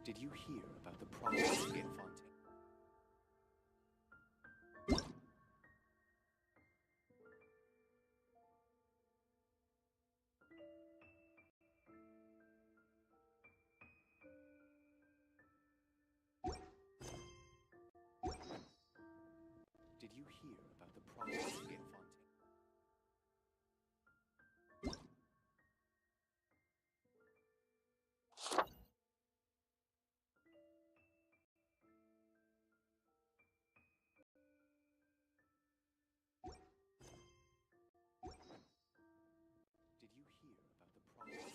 Did you hear about the problems in Fontaine? Did you hear about the problems in Fontaine? Did you hear about the problems in Fontaine? Did you hear about the problems in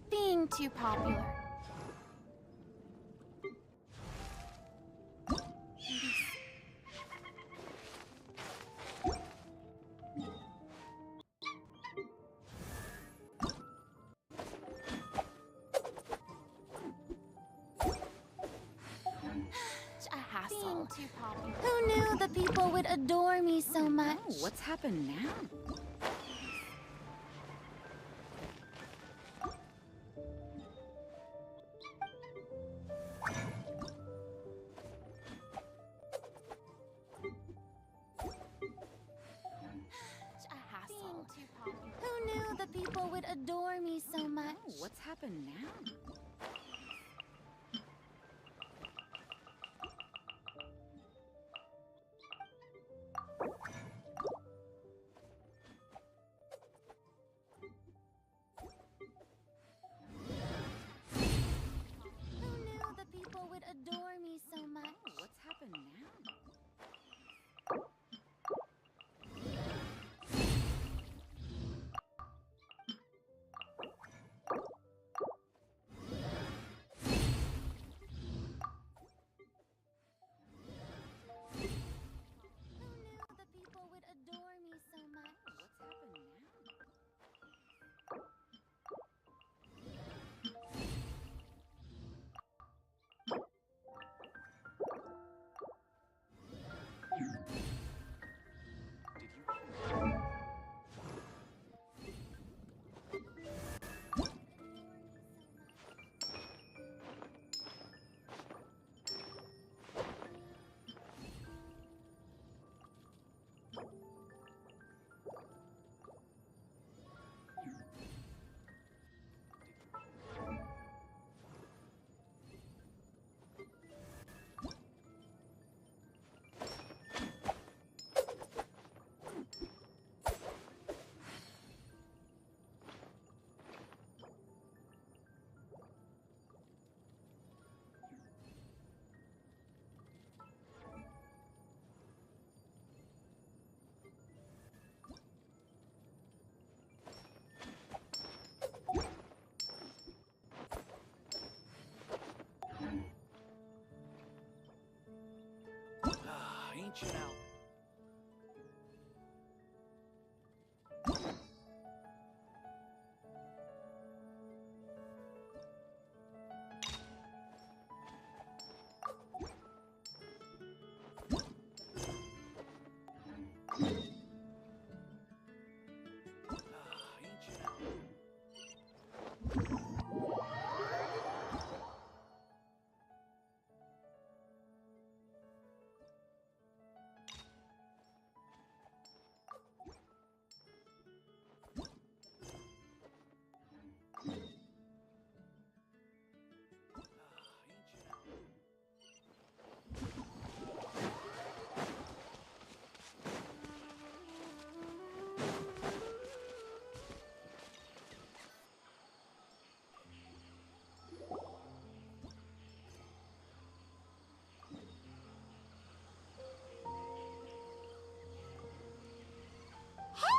Being too popular. A hassle. Being too popular. Who knew the people would adore me so much? Oh, what's happened now? A hassle. Who knew the people would adore me so much? Oh, what's happened now? Who knew the people would adore me so much? Oh, what's happened now? ancient out.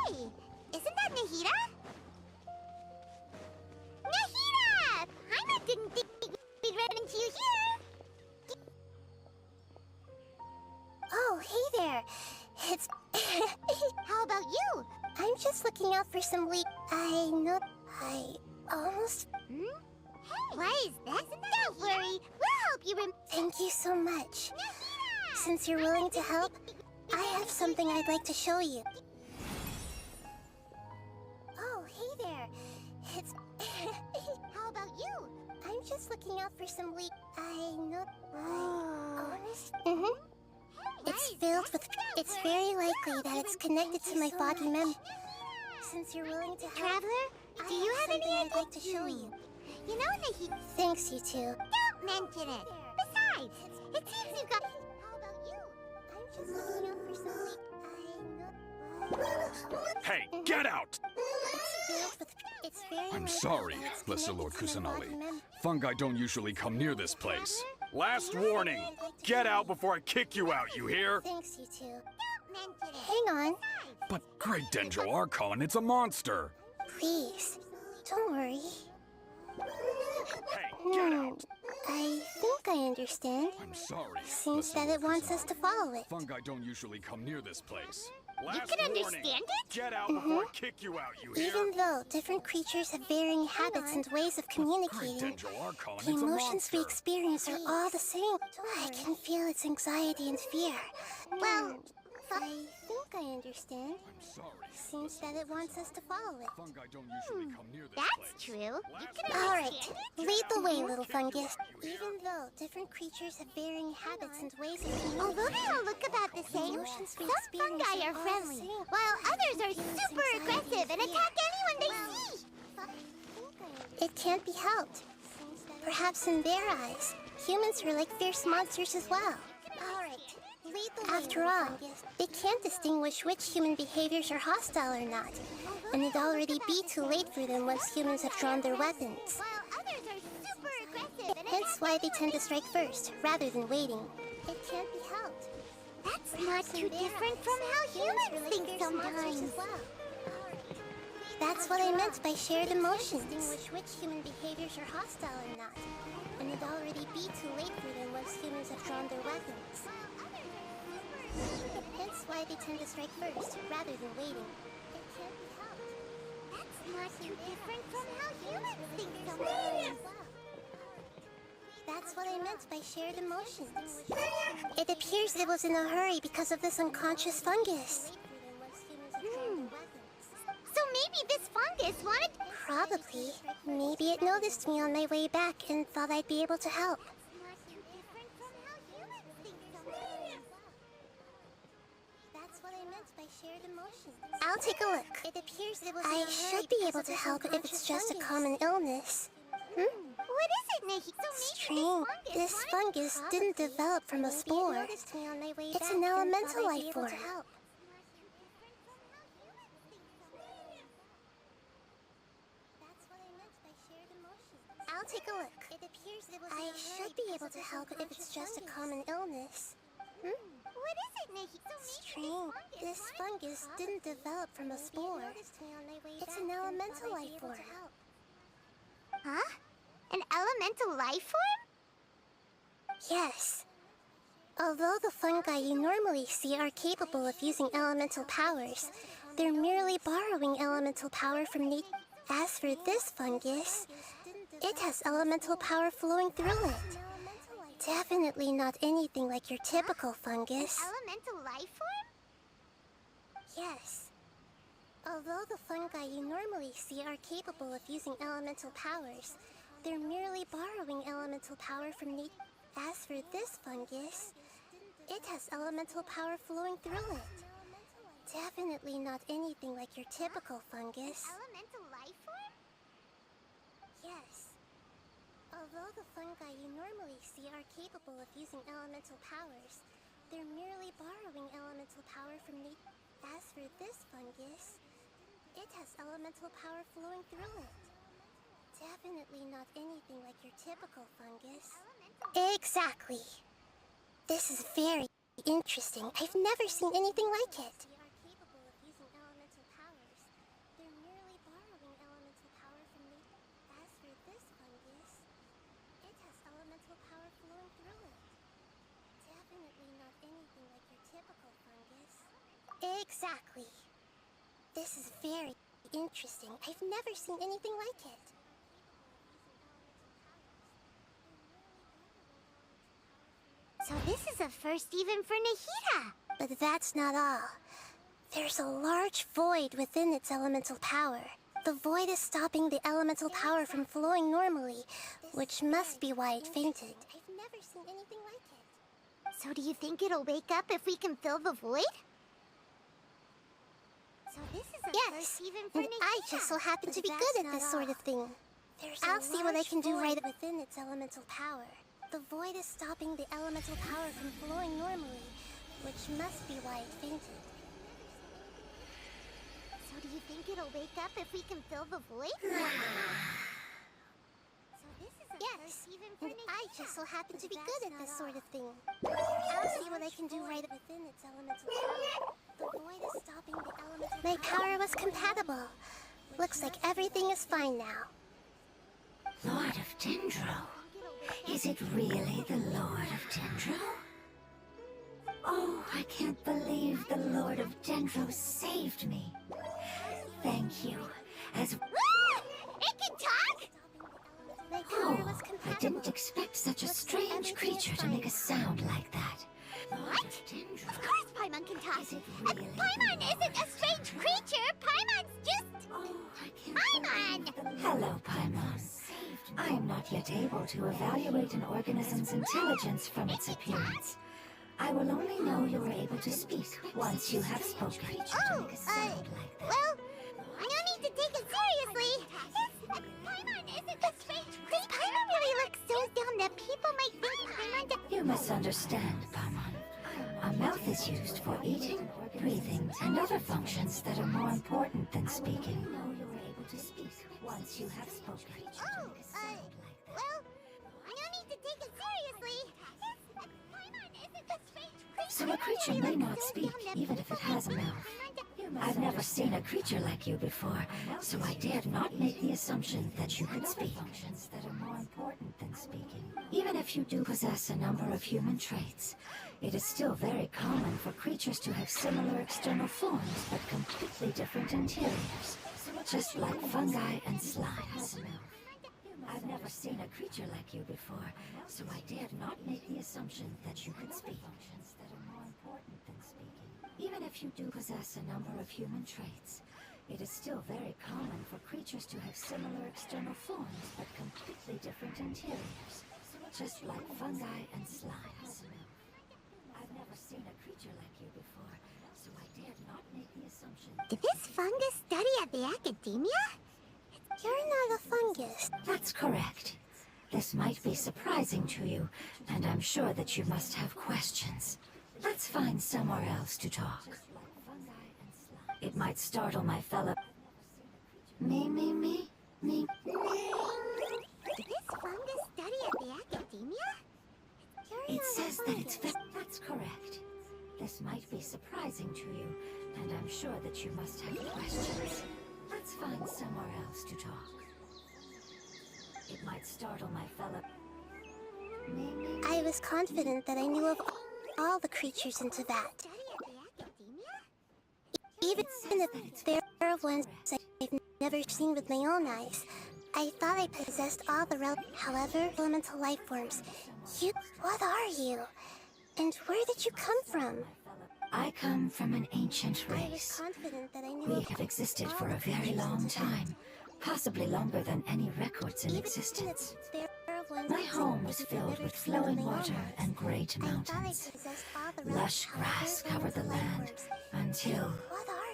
Hey, isn't that Nahida? Nahida! Paimon didn't think we'd run into you here. Oh, hey there. It's... How about you? I'm just looking out for some leak. I almost... Hmm? Hey, why is that? Don't worry, we'll help you Thank you so much. Nahida! Since you're willing to help, I have something I'd like to show you. Oh, hey there. It's... How about you? I'm just looking out for some leak. It's filled with... It's very likely that it's connected to my foggy mem... Since you're willing to help... Traveler, do you have any I'd like to show you? You know, Nahida... Thanks, you two. Don't mention it. Besides, it seems you've got... How about you? I'm just looking out for some leak. Hey, get out! It's very I'm likely sorry, that it's Blessed connected Lord to my Kusanali. foggy mem... Fungi don't usually come near this place. Last warning! Get out before I kick you out, you hear? Thanks, you two. Don't mention it. Hang on. But Great Dendro Archon, it's a monster! Please, don't worry. Hey, get out! I think I understand. I'm sorry. Seems Blessed that Lord it wants us Kusanali. to follow it. Fungi don't usually come near this place. You can understand it? Get out before I kick you out, you hear? Even though different creatures have varying habits and ways of Great communicating, Dendro Archon, the it's a emotions we monster! experience are all the same. I can feel its anxiety and fear. Well, I think I understand. I'm sorry. Seems that it wants us to follow it. Fungi don't usually come near this That's place. true. Last All warning. right, lead the way, little Kick you out, fungus. you hear? Even though different creatures have varying habits and ways of communicating, although they all look about the same, some fungi are friendly, while others are super aggressive and attack anyone they see. It can't be helped. Perhaps in their eyes, humans are like fierce monsters as well. All right. After all, they can't distinguish which human behaviors are hostile or not, and it'd already be too late for them once humans have drawn their weapons. Hence why they tend to strike first, rather than waiting. It can't be helped. That's not too different from how humans think sometimes. That's what I meant by shared emotions. Distinguish which human behaviors are hostile or not, and it'd already be too late for them once humans have drawn their weapons. Hence why they tend to strike first, rather than waiting. It can't be helped. That's not too different from how humans think sometimes. That's what I meant by shared emotions. It appears it was in a hurry because of this unconscious fungus. So maybe this fungus wanted... Probably. Maybe it noticed me on my way back and thought I'd be able to help. That's what I meant by shared emotions. I'll take a look. It appears it was I should be able to help if it's just a common illness. What is it, Nikki? Strange. This fungus didn't develop from a spore. It's an elemental life form. I'll take a look. It appears it was I should be able to help if it's just a common illness. What is it, Nikki? Strange. This fungus didn't develop from a spore. It's an elemental life form. Huh? An elemental life form? Yes. Although the fungi you normally see are capable of using elemental powers, they're merely borrowing elemental power from nature. As for this fungus, it has elemental power flowing through it. Definitely not anything like your typical fungus. Elemental life form? Yes. Although the fungi you normally see are capable of using elemental powers, they're merely borrowing elemental power from nature. As for this fungus, it has elemental power flowing through it. Definitely not anything like your typical fungus. Elemental life form? Yes. Although the fungi you normally see are capable of using elemental powers, they're merely borrowing elemental power from nature. As for this fungus, it has elemental power flowing through it. Definitely not anything like your typical fungus. Exactly. This is very interesting. I've never seen anything like it. They are capable of using elemental powers. They're merely borrowing elemental power from nature. As for this fungus, it has elemental power flowing through it. Definitely not anything like your typical fungus. Exactly. This is very interesting. I've never seen anything like it. So this is a first even for Nahida. But that's not all. There's a large void within its elemental power. The void is stopping the elemental power from flowing normally, which must be why it fainted. I've never seen anything like it. So do you think it'll wake up if we can fill the void? So this is a Yes, first even for and I Nahida. just so happen to be But good that's at this not sort all. of thing. I'll see what I can do right within its elemental power. The void is stopping the elemental power from flowing normally, which must be why it fainted. So do you think it'll wake up if we can fill the void? So this is a Yes, first even for and I Nahida. just so happen to But be that's good at not this sort all. of thing. I'll see what I can do right within its elemental power. The void is stopping the elemental My power was compatible. Looks like everything is fine now. Lord of Dendro? Is it really the Lord of Dendro? Oh, I can't believe the Lord of Dendro saved me. Thank you. As It can talk? My power oh, was I compatible. didn't expect such a strange creature to make a sound like that. Lord of Dendro? Of course Paimon can talk. Is it And really Paimon the isn't a strange creature. Paimon's just... Oh, I can't Paimon! believe the Hello, Paimon. I am not yet able to evaluate an organism's intelligence from its appearance. I will only know you are able to speak once you have spoken. Oh, well, no need to take it seriously. Paimon isn't a strange creature. Paimon really looks so dumb that people might think Paimon... You misunderstand, Paimon. A mouth is used for eating, breathing, and other functions that are more important than speaking. I know you are able to speak once you have spoken. Oh, well, no need to take it seriously. Paimon isn't a strange creature. So a creature may not speak, even if it has a mouth. I've never seen a creature like you before, so I dared not make the assumption that you could speak. Functions that are more important than speaking. Even if you do possess a number of human traits, it is still very common for creatures to have similar external forms but completely different interiors, just like fungi and slimes. I've never seen a creature like you before, so I dared not make the assumption that you could speak. Functions that are more important than speaking. Even if you do possess a number of human traits, it is still very common for creatures to have similar external forms but completely different interiors, just like fungi and slimes. I've never seen a creature like you before, so I dared not make the assumption. Did this fungus study at the academia? You're not a fungus. That's correct. This might be surprising to you, and I'm sure that you must have questions. Let's find somewhere else to talk. It might startle my fellow... Me? Did this fungus study at the academia? It says that it's... That's correct. This might be surprising to you, and I'm sure that you must have questions. Let's find somewhere else to talk. It might startle my fellow... Me? I was confident that I knew of... all the creatures in Teyvat. Even if there are ones I've never seen with my own eyes. I thought I possessed all the however, elemental life forms. What are you? And where did you come from? I come from an ancient I was race. confident that I knew We have existed for a very long time, possibly longer than any records in existence. My home was filled with flowing water and great mountains. Lush grass covered the land until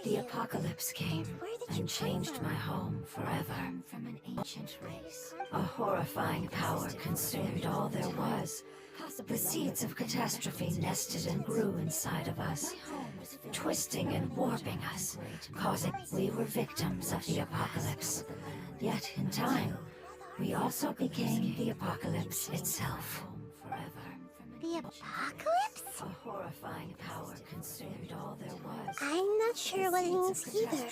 the apocalypse came and changed my home forever. From an ancient race, a horrifying power consumed all there was. The seeds of catastrophe nested and grew inside of us, twisting and warping us, causing we were victims of the apocalypse. Yet in time, we also became the apocalypse itself. The apocalypse? A horrifying power consumed all there was. I'm not sure what it means either.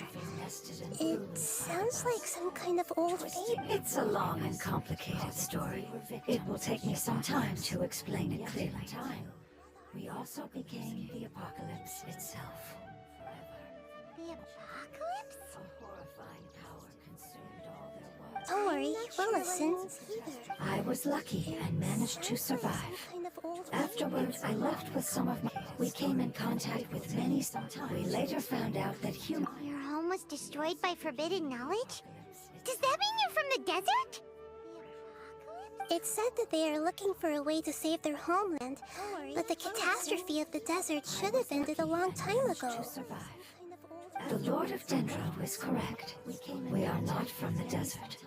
It sounds like some kind of old fable. It's a long and complicated story. It will take me some time to explain it clearly. We also became the apocalypse itself. The apocalypse? A horrifying power consumed all there was. Don't worry, we'll listen. I was lucky and managed to survive. Afterwards, I left with some of my... We came in contact with many sometimes. We later found out that human... Your home was destroyed by forbidden knowledge? Does that mean you're from the desert? It said that they are looking for a way to save their homeland, but the catastrophe of the desert should have ended a long time ago. The Lord of Dendro is correct. We are not from the desert.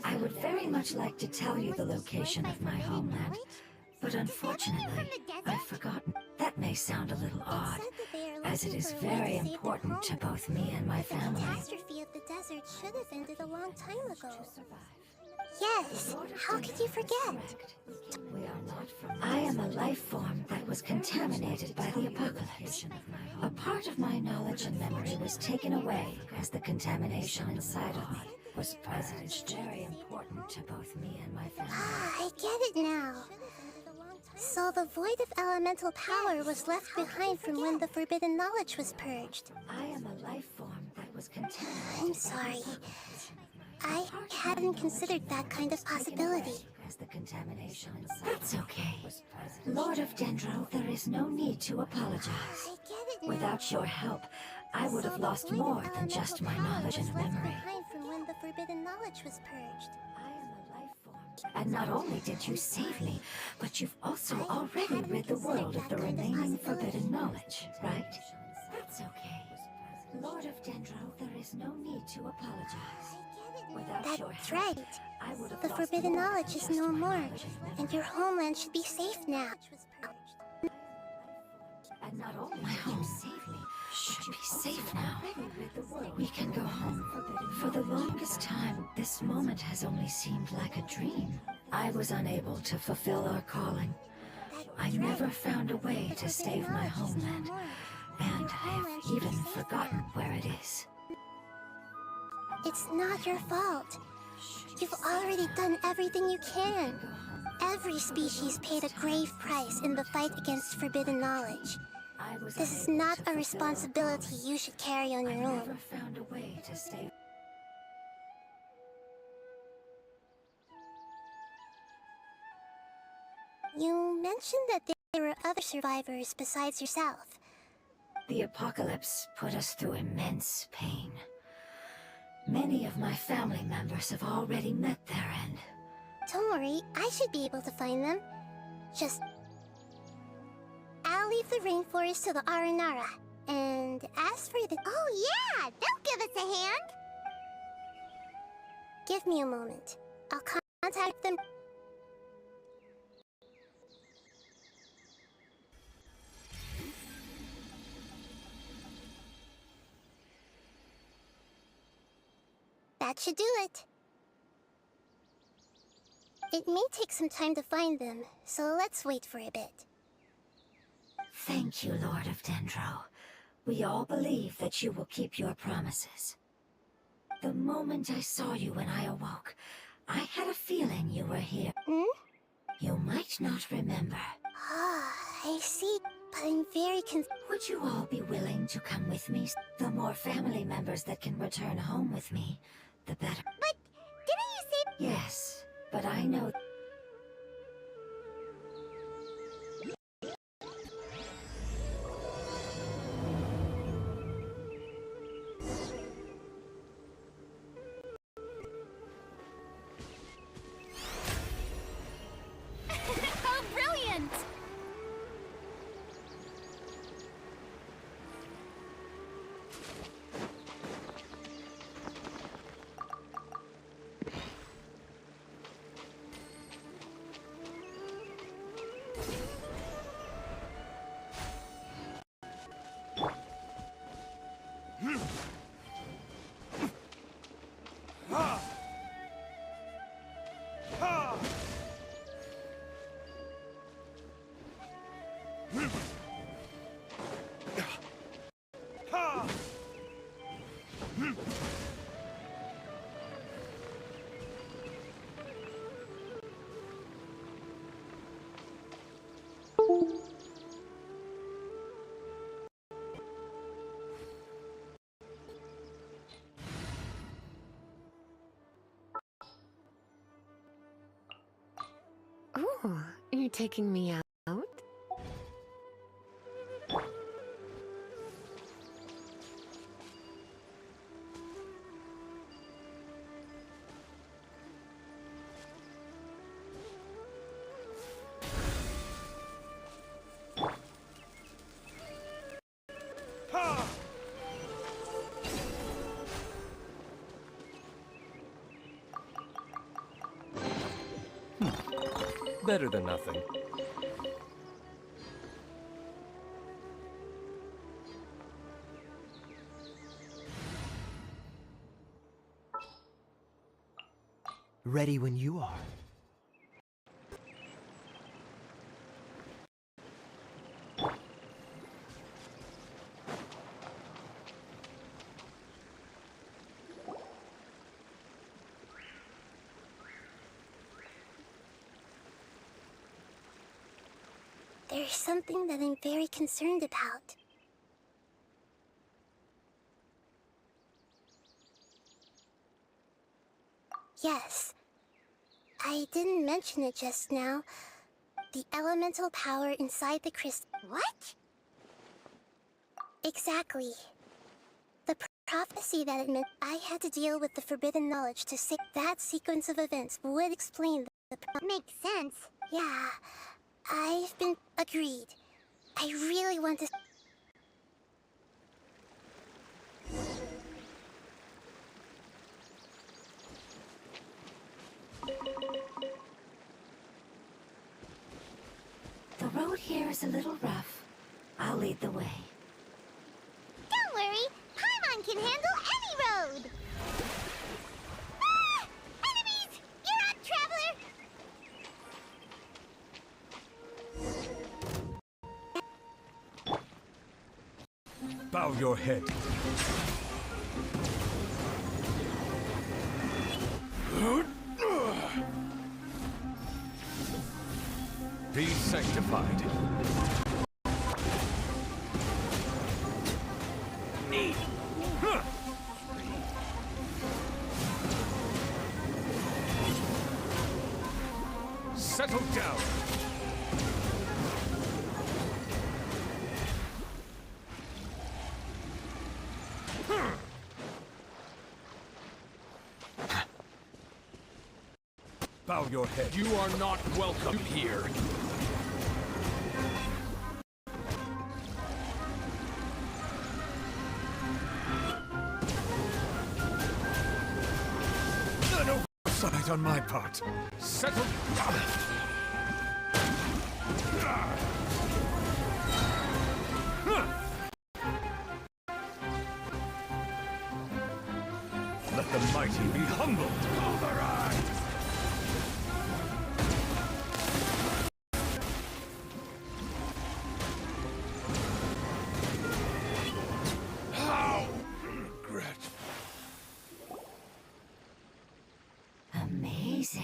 I would very much like to tell you the location of my homeland, but unfortunately, I've forgotten. That may sound a little odd, as it is very important to both me and my family. The catastrophe of the desert should have ended a long time ago. Yes, how could you forget? I am a life form that was contaminated by the apocalypse. A part of my knowledge and memory was taken away as the contamination inside of me was present. It's very important to both me and my family. Ah, I get it now. So the void of elemental power was left behind from when the forbidden knowledge was purged. I am a life form that was contaminated. I'm sorry. I hadn't considered that kind of possibility. As the contamination inside. That's okay. Lord of Dendro, there is no need to apologize. I get it now. Without your help, I would have lost The void more of than just my elemental power knowledge and was left memory. behind from when the forbidden knowledge was purged. I am a life form. And not only did you save me, but you've also already rid the world of the remaining forbidden knowledge, right? That's okay. Lord of Dendro, there is no need to apologize. Without your That's help, right. I would have The lost forbidden more than knowledge is just no my more, knowledge and memory. and your homeland should be safe now. And not only my home should be safe now. We can go home. For the longest time, this moment has only seemed like a dream. I was unable to fulfill our calling. I never found a way to save my homeland, and I have even forgotten where it is. It's not your fault. You've already done everything you can. Every species paid a grave price in the fight against forbidden knowledge. This is not a responsibility you should carry on your I own. never found a way to save. You mentioned that there were other survivors besides yourself. The apocalypse put us through immense pain. Many of my family members have already met their end. Don't worry, I should be able to find them. I'll leave the rainforest to the Aranara. And as for the... Oh yeah, they'll give us a hand. Give me a moment. I'll contact them. That should do it. It may take some time to find them, so let's wait for a bit. Thank you, Lord of Dendro. We all believe that you will keep your promises. The moment I saw you when I awoke, I had a feeling you were here. Hmm? You might not remember. Ah, I see, but I'm very Would you all be willing to come with me? The more family members that can return home with me, the better. But didn't you say? Yes, but I know. How brilliant! Oh, you're taking me out? Better than nothing. Ready when you are. There's something that I'm very concerned about. Yes. I didn't mention it just now. The elemental power inside the crystal. What? Exactly. The prophecy that it meant I had to deal with the forbidden knowledge to say that sequence of events would explain the Makes sense. Yeah. I've been agreed. I really want to. The road here is a little rough. I'll lead the way. Don't worry, Paimon can handle any road. Ah! Enemies! You're up, traveler! Bow your head. Be sanctified. Settle down. Bow your head. You are not welcome here. An oversight on my part. Settle. Let the mighty be humbled. Override. How regret. Amazing.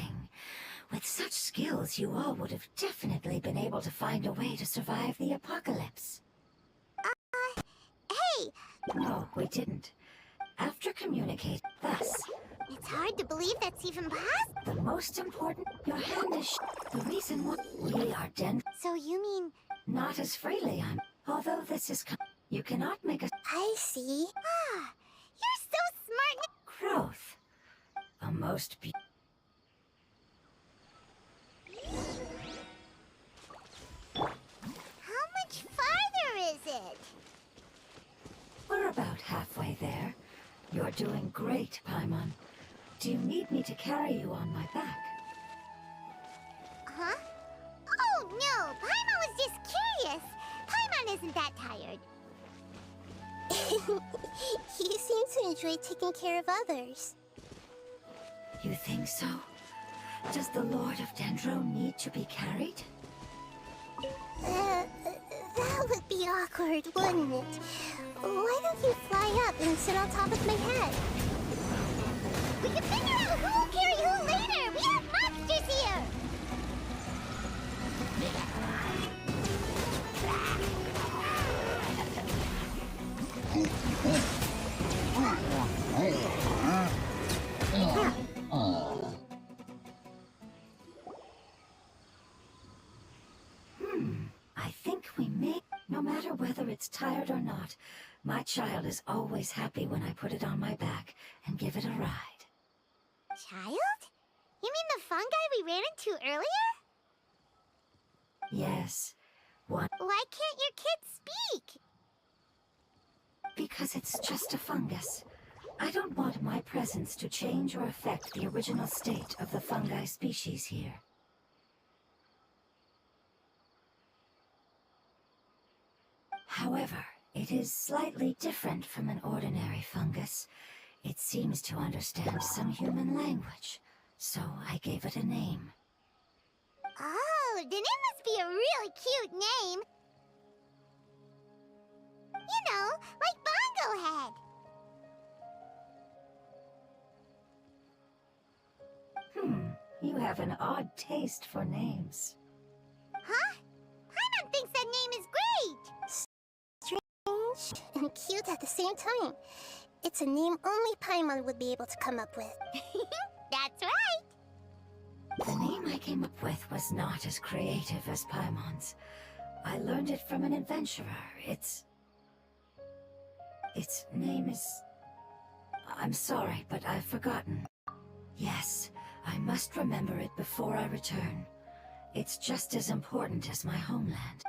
With such skills, else you all would have definitely been able to find a way to survive the apocalypse. Hey! No, we didn't. After communicate thus, It's hard to believe that's even possible. the most important, your hand is the reason why we are So you mean... not as freely on. Although this is you cannot make a I see. Ah, you're so smart. growth. A most How much farther is it? We're about halfway there. You're doing great, Paimon. Do you need me to carry you on my back? Huh? Oh, no. Paimon was just curious. Paimon isn't that tired. You seem to enjoy taking care of others. You think so? Does the Lord of Dendro need to be carried? That would be awkward, wouldn't it? Why don't you fly up and sit on top of my head? We can figure out who will carry who later! We have monsters here! I think we may. No matter whether it's tired or not, my child is always happy when I put it on my back and give it a ride. Child? You mean the fungi we ran into earlier? Yes. One. Why can't your kid speak? Because it's just a fungus. I don't want my presence to change or affect the original state of the fungi species here. However, it is slightly different from an ordinary fungus. It seems to understand some human language, so I gave it a name. Oh, then it must be a really cute name. You know, like Bongo Head. You have an odd taste for names. Huh? Paimon thinks that name is great. Strange and cute at the same time. It's a name only Paimon would be able to come up with. That's right. The name I came up with was not as creative as Paimon's. I learned it from an adventurer. Its name is... I'm sorry, but I've forgotten. Yes, I must remember it before I return. It's just as important as my homeland.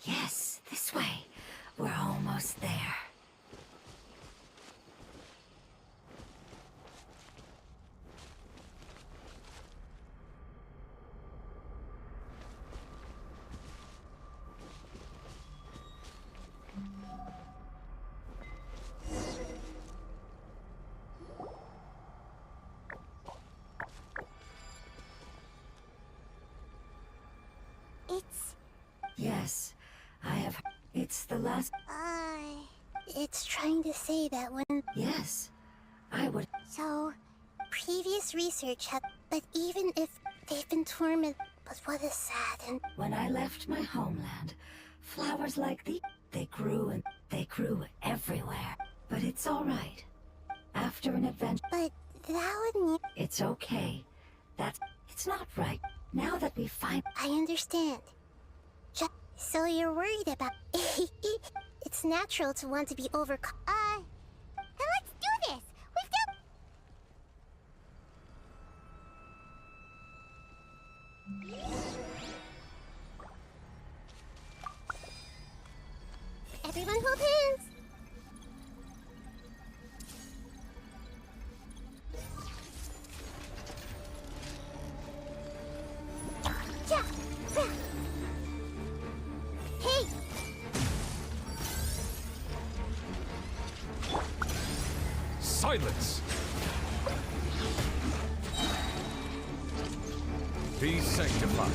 Yes, this way. We're almost there. Yes, I have. It's the last. It's trying to say that when... Yes, I would. So, previous research had... But even if they've been tormented... But what is sad and... When I left my homeland, flowers like these, they grew and they grew everywhere. But it's all right. After an adventure... But that would mean... It's okay. It's not right. Now that we find... I understand. So you're worried about... It's natural to want to be overcome. Then let's do this! We've got... Everyone hold hands! Hey! Silence! Be sanctified.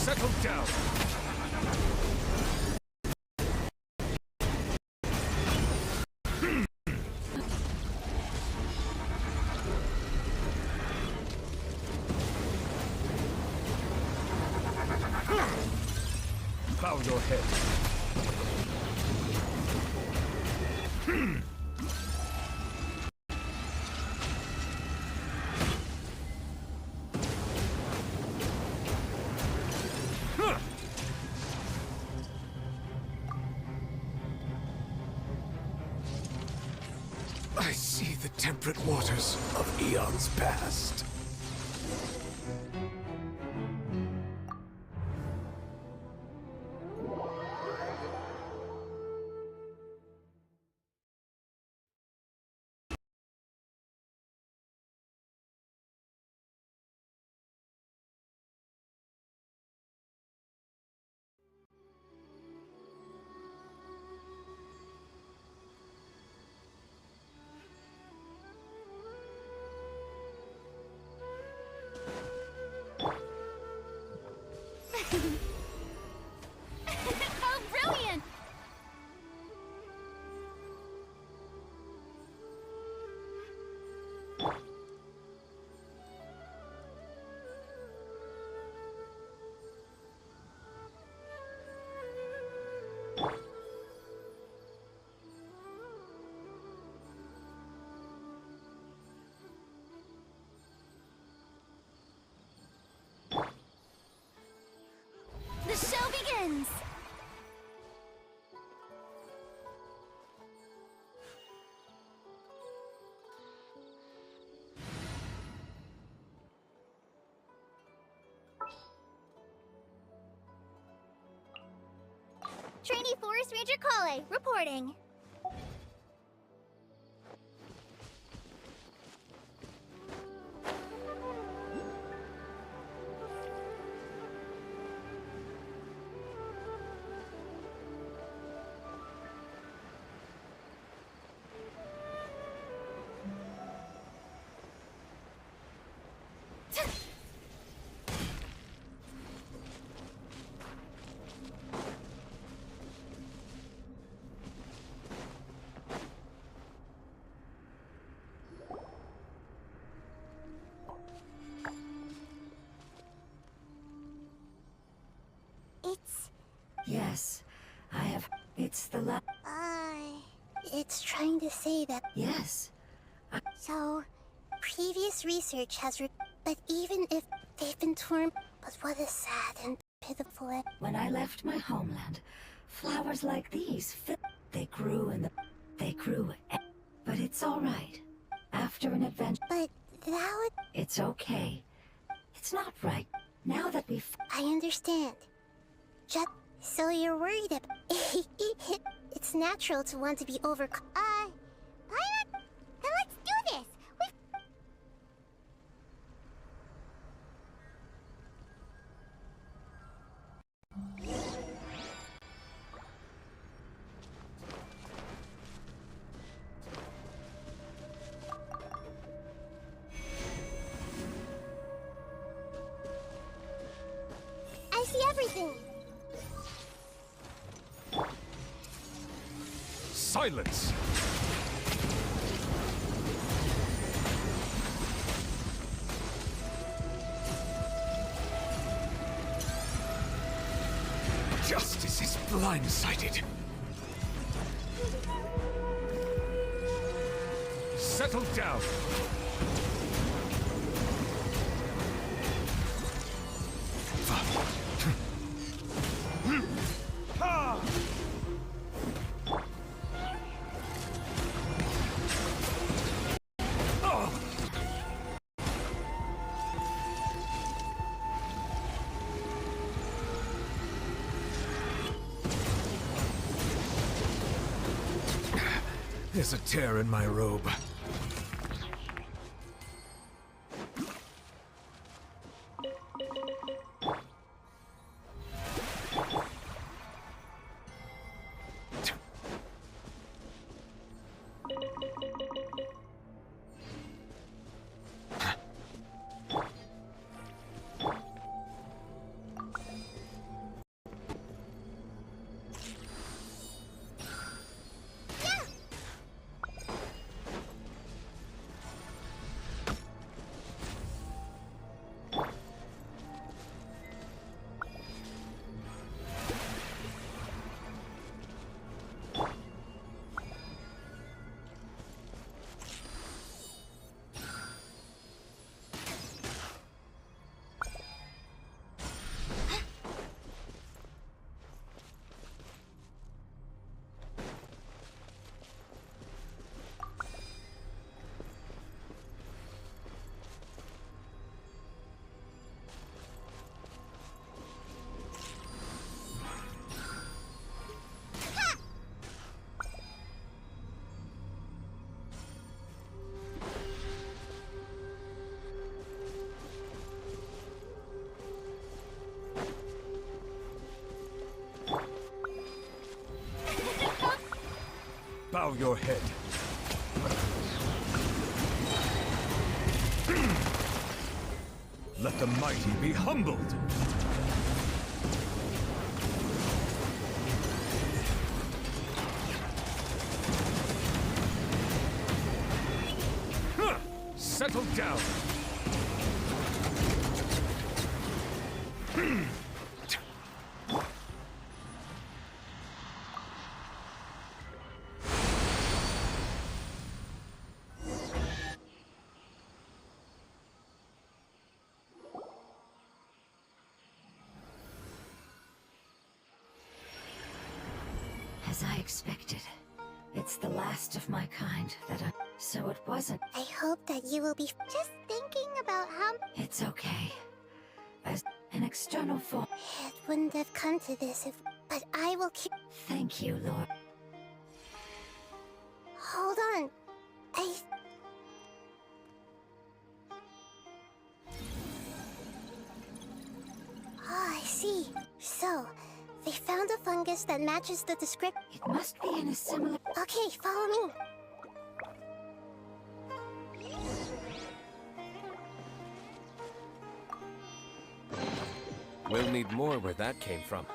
Settle down. Bow your head. I see the temperate waters of eons past. How brilliant! The show begins! Trainee Forest Ranger Kale, reporting. Yes, I have. It's the la. It's trying to say that. Yes. So, previous research has but even if they've been torn, but what a sad and pitiful. When I left my homeland, flowers like these they grew in the. They grew. But it's all right. After an adventure. But that would. It's okay. It's not right. Now that we've. I understand. Just so you're worried about. It's natural to want to be overcome. Pilot, then let's do this. I see everything. Silence! Justice is blindsided. Settle down. There's a tear in my robe. bow your head. Let the mighty be humbled. Settle down. As I expected. It's the last of my kind that I... So it wasn't... I hope that you will be just thinking about how... It's okay. As an external form... It wouldn't have come to this if... But I will keep... Thank you, Lord. Hold on. I see. So, they found a fungus that matches the description. It must be in a similar... Okay, follow me. We'll need more where that came from.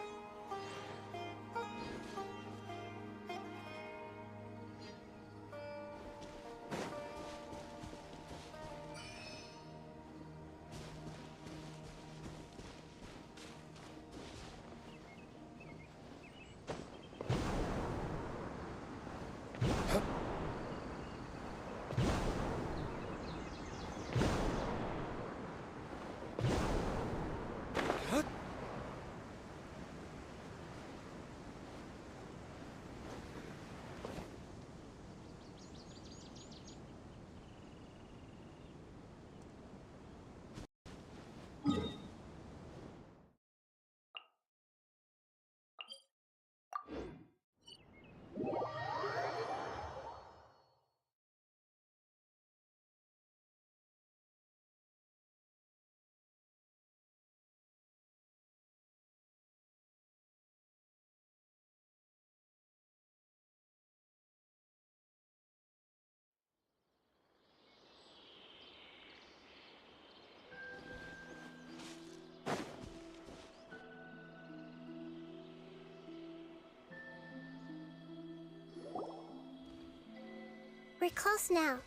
We're close now.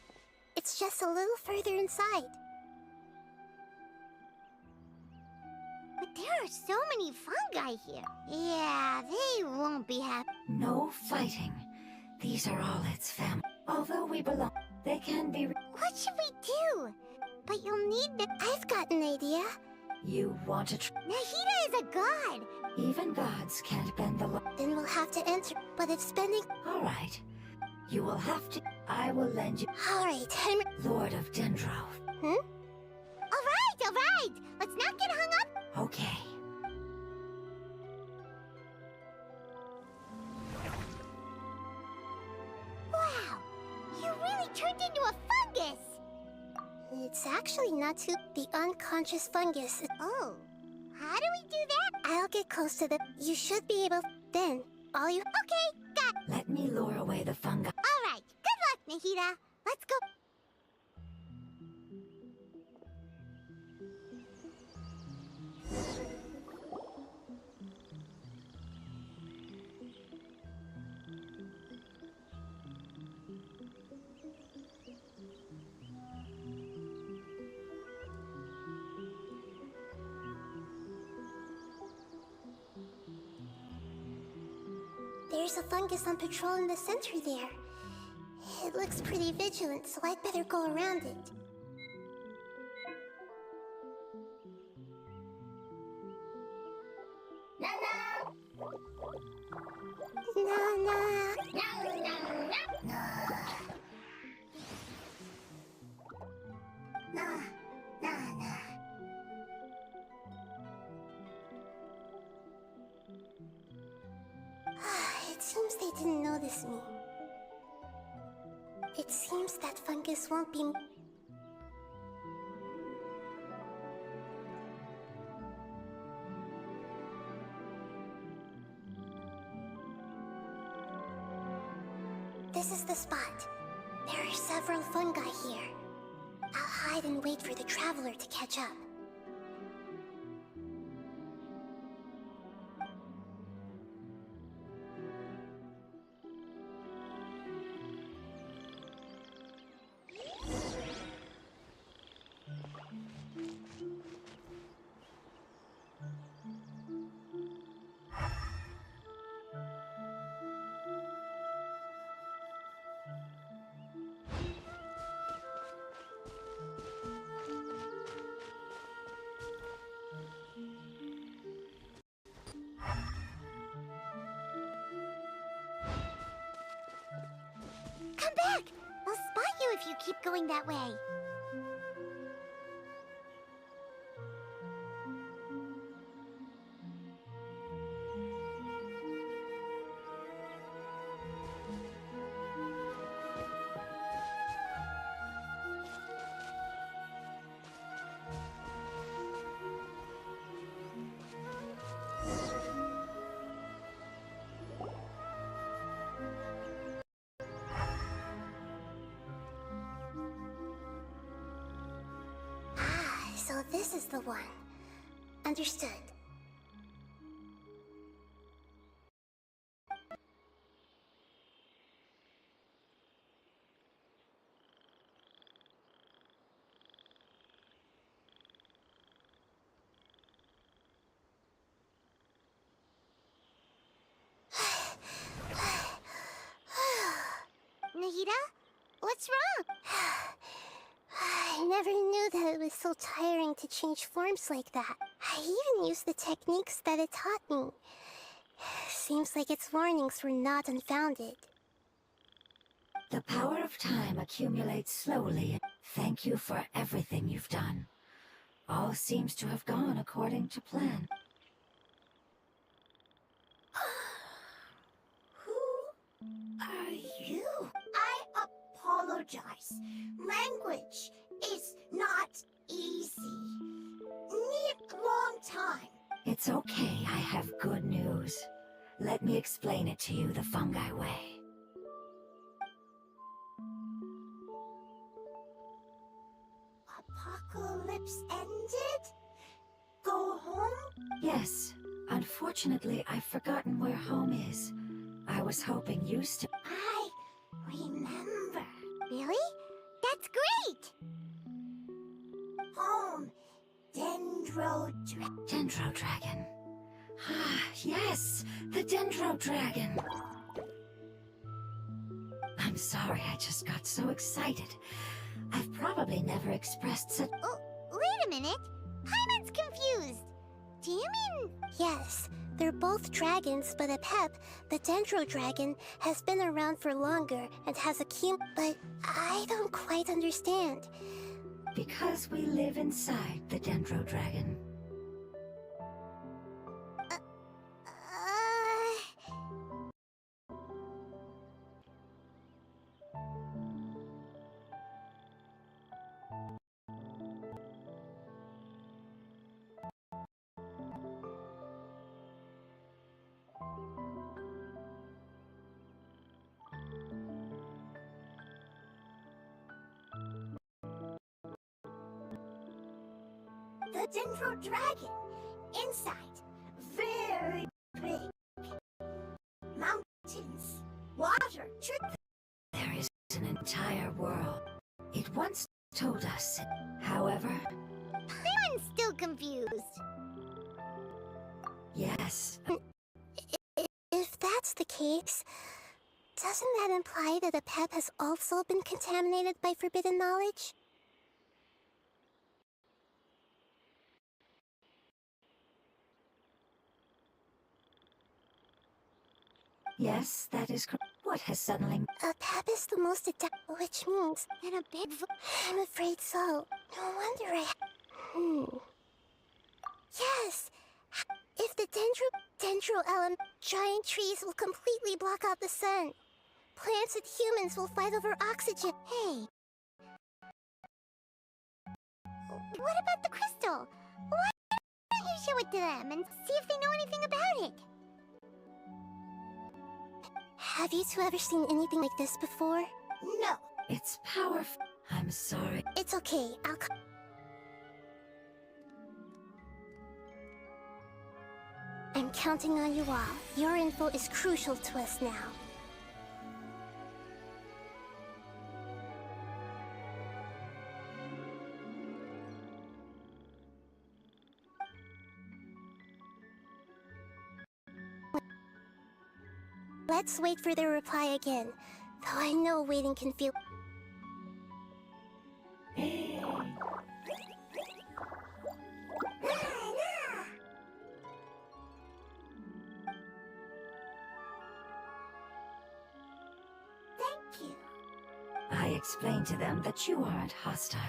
It's just a little further inside. But there are so many fungi here. Yeah, they won't be happy. No fighting. These are all its family. Although we belong, they can be... What should we do? But you'll need the... I've got an idea. You want to... Nahida is a god! Even gods can't bend the law. Then we'll have to enter. But if spending... All right. You will have to... I will lend you... All right, Henry... Lord of Dendro. Hmm? All right! Let's not get hung up! Okay. Wow! You really turned into a fungus! It's actually not too... The unconscious fungus... Oh. How do we do that? I'll get close to the... You should be able... Then, all you... Okay, got... Let me lure away the fungi. All right. Good luck, Nahida. Let's go. There's a fungus on patrol in the center there. It looks pretty vigilant, so I'd better go around it. It seems they didn't notice me. It seems that fungus won't be... this is the spot. There are several fungi here. I'll hide and wait for the traveler to catch up. Come back! I'll spot you if you keep going that way. So this is the one. Understood. Nahida? What's wrong? I never knew that it was so tiring to change forms like that. I even used the techniques that it taught me. Seems like its warnings were not unfounded. The power of time accumulates slowly. Thank you for everything you've done. All seems to have gone according to plan. Who are you? I apologize. Language is not easy. Need long time. It's okay, I have good news. Let me explain it to you the fungi way. Apocalypse ended? Go home? Yes. Unfortunately, I've forgotten where home is. I was hoping you still... I remember. Really? That's great! Home. Dendro Dragon. Ah, yes! The Dendro Dragon! I'm sorry, I just got so excited. I've probably never expressed such... Oh, wait a minute. Hyman's confused. Do you mean... Yes, they're both dragons, but Apep, the Dendro Dragon, has been around for longer and has a but I don't quite understand. Because we live inside the Dendro Dragon. The Dendro Dragon. Inside. Very big. Mountains. Water. There is an entire world. It once told us. However... Hyman's still confused. Yes. If that's the case, doesn't that imply that Apep has also been contaminated by forbidden knowledge? Yes, that is correct. What has suddenly... Apep is the most adept, which means... And a big I'm afraid so. No wonder Yes! If the dendro element, giant trees will completely block out the sun. Plants and humans will fight over oxygen. Hey! What about the crystal? Why don't you show it to them and see if they know anything about it? Have you two ever seen anything like this before? No. It's powerful. I'm sorry. It's okay. I'm counting on you all. Your info is crucial to us now. Let's wait for their reply again. Though I know waiting can feel... I explained to them that you aren't hostile.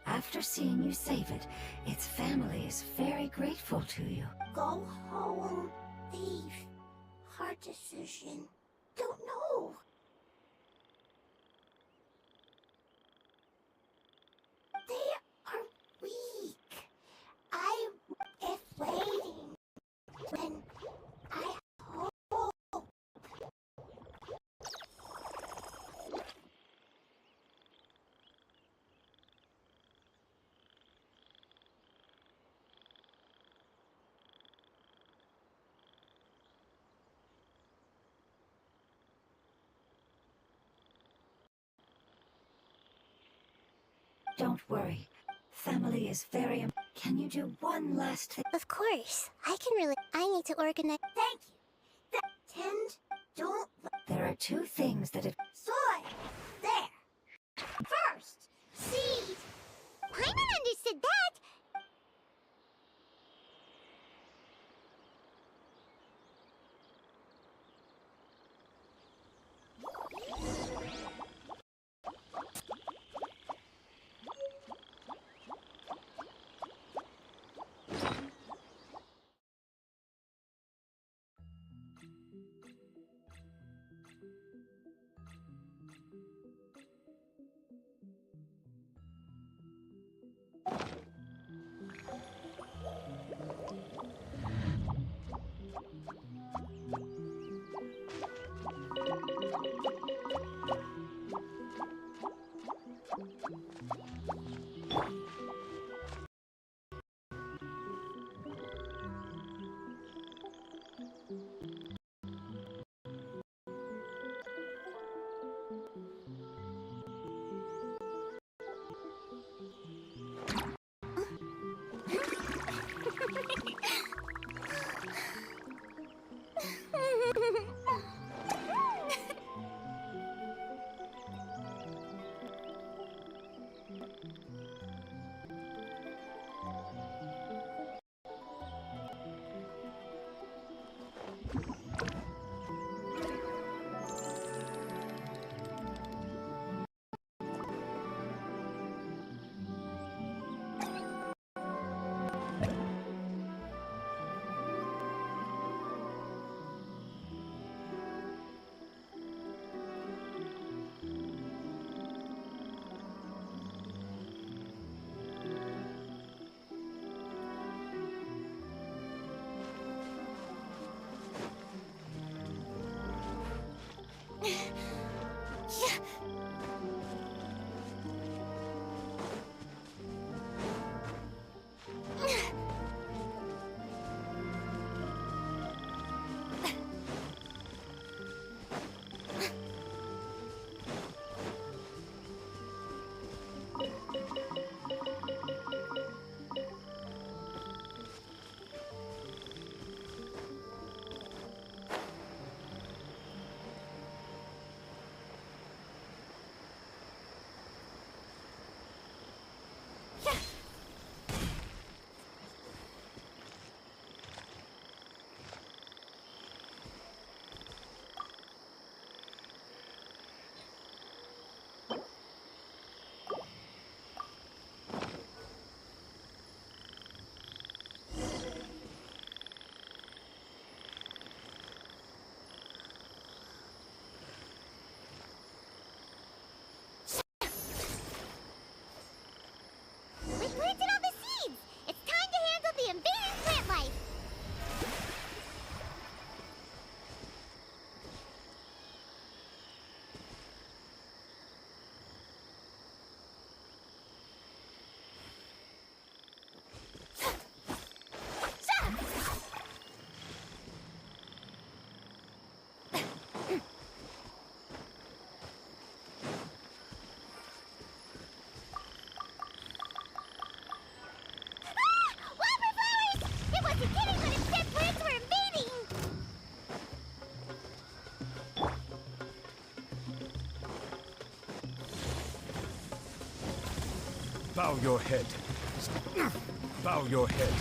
After seeing you save it, its family is very grateful to you. Go home, leave. Hard decision. Don't know. They are weak. If waiting, when I hope. Don't worry. Family is very Can you do one last thing? Of course. I need to organize... Thank you. Tend, don't... There are two things that it... Soy! There! First, seed! Paimon understood that! Bow your head. Bow your head.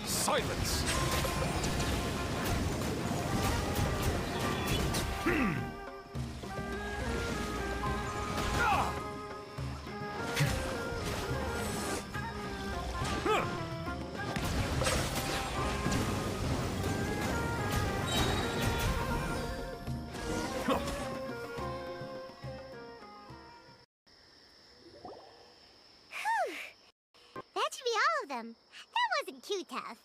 Silence! That should be all of them. That wasn't too tough.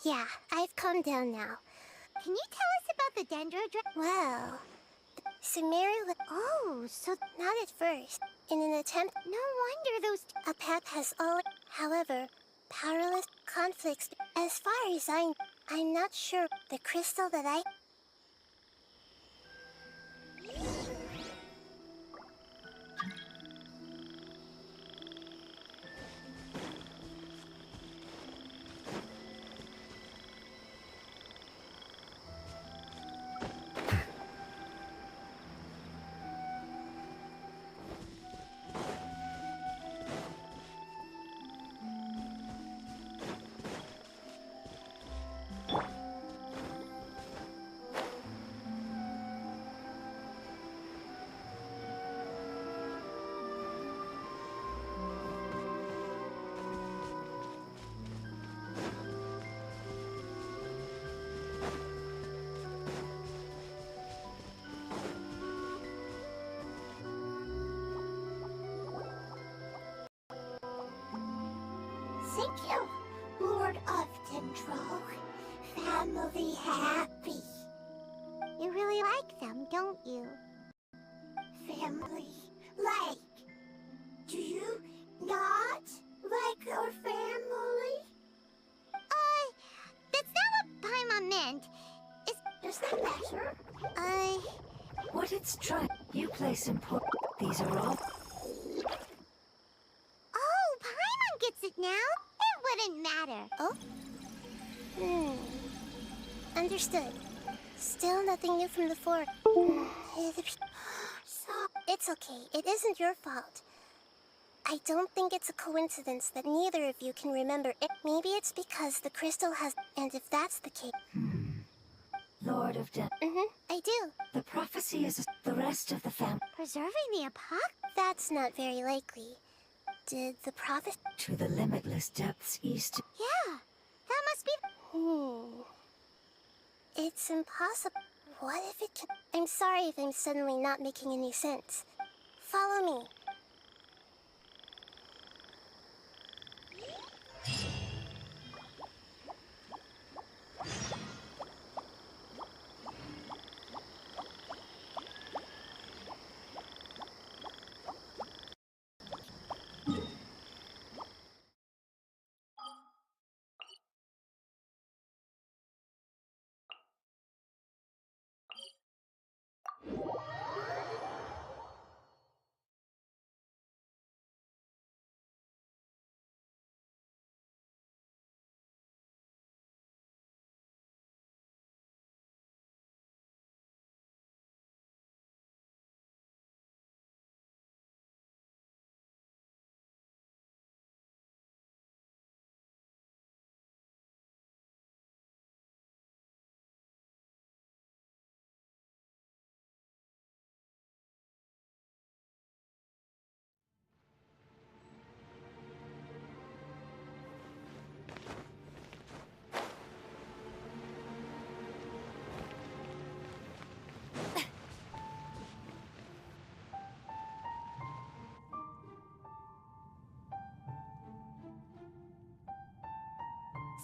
Yeah, I've calmed down now. Can you tell us about the dendrodra? Well, Sumeru. Oh, so not at first. In an attempt, no wonder those. A path has all. However, powerless conflicts. As far as I'm not sure. The crystal that I. Thank you, Lord of Control. Family happy. You really like them, don't you? Family like. Do you not like your family? That's not what Paimon meant. Does that matter? What it's trying. You place important. These are all. Oh, Paimon gets it now? It wouldn't matter. Oh? Understood. Still nothing new from the fort. It's okay. It isn't your fault. I don't think it's a coincidence that neither of you can remember it. Maybe it's because the crystal has... And if that's the case... Lord of Death. I do. The prophecy is the rest of the family. Preserving the epoch? That's not very likely. Did the prophet... To the limitless depths east. Yeah, that must be... It's impossible. What if it can... I'm sorry if I'm suddenly not making any sense. Follow me.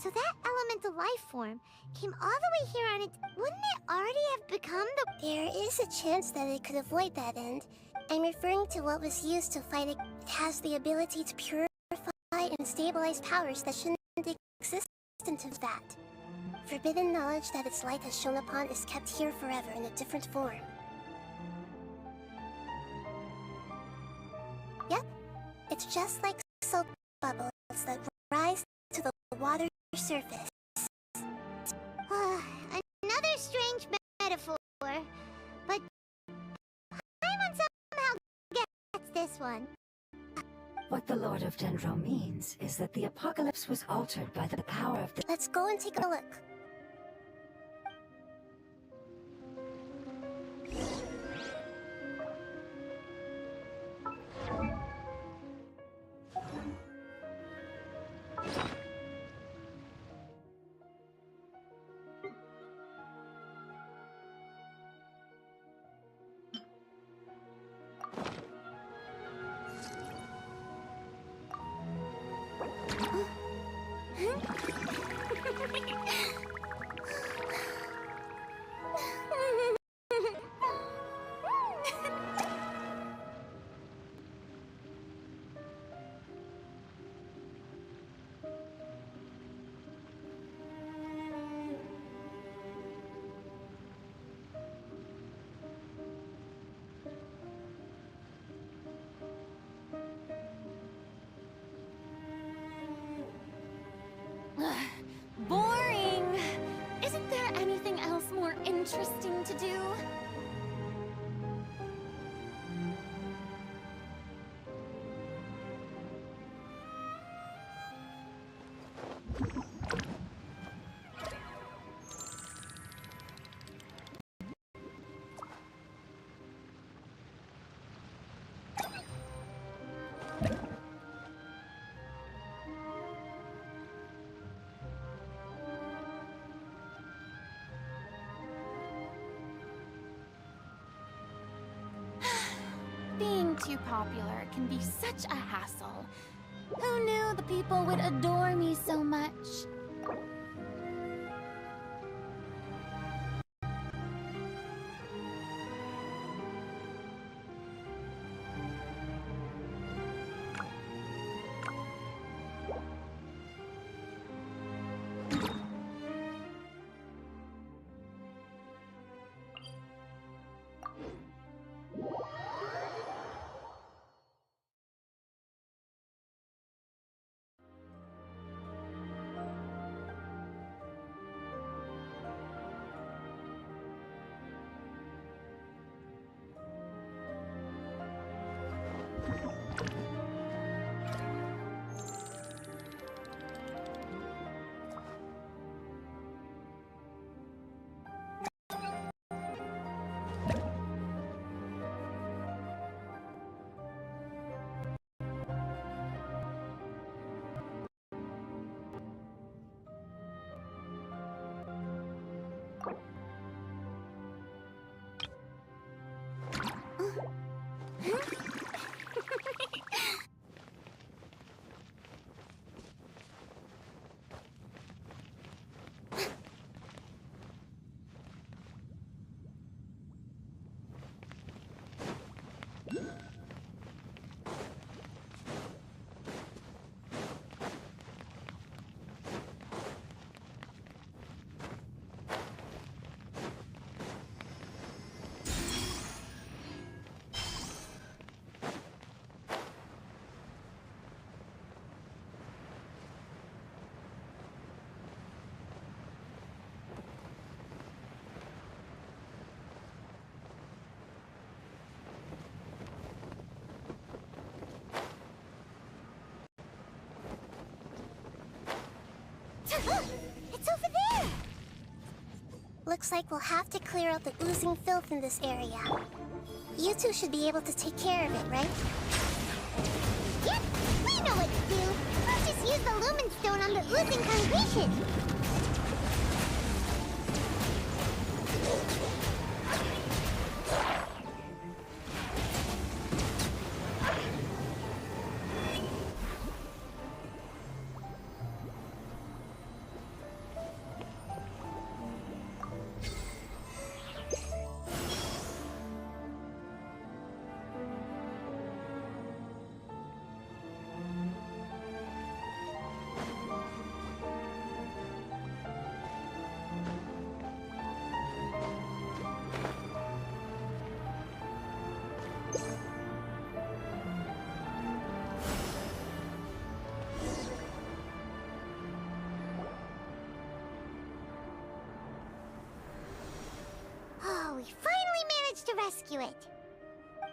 So that elemental life form came all the way here on its... Wouldn't it already have become the... There is a chance that it could avoid that end. I'm referring to what was used to fight it. It has the ability to purify and stabilize powers that shouldn't exist in that. Forbidden knowledge that its light has shone upon is kept here forever in a different form. Yep, it's just like soap bubbles that rise to the water surface. Another strange metaphor, but Paimon somehow gets this one. What the Lord of Dendro means is that the apocalypse was altered by the power of the... Let's go and take a look. Boring! Isn't there anything else more interesting to do? Being too popular can be such a hassle. Who knew the people would adore me so much? It's over there! Looks like we'll have to clear out the oozing filth in this area. You two should be able to take care of it, right? Yep, we know what to do. We'll just use the lumen stone on the oozing concretion. rescue it?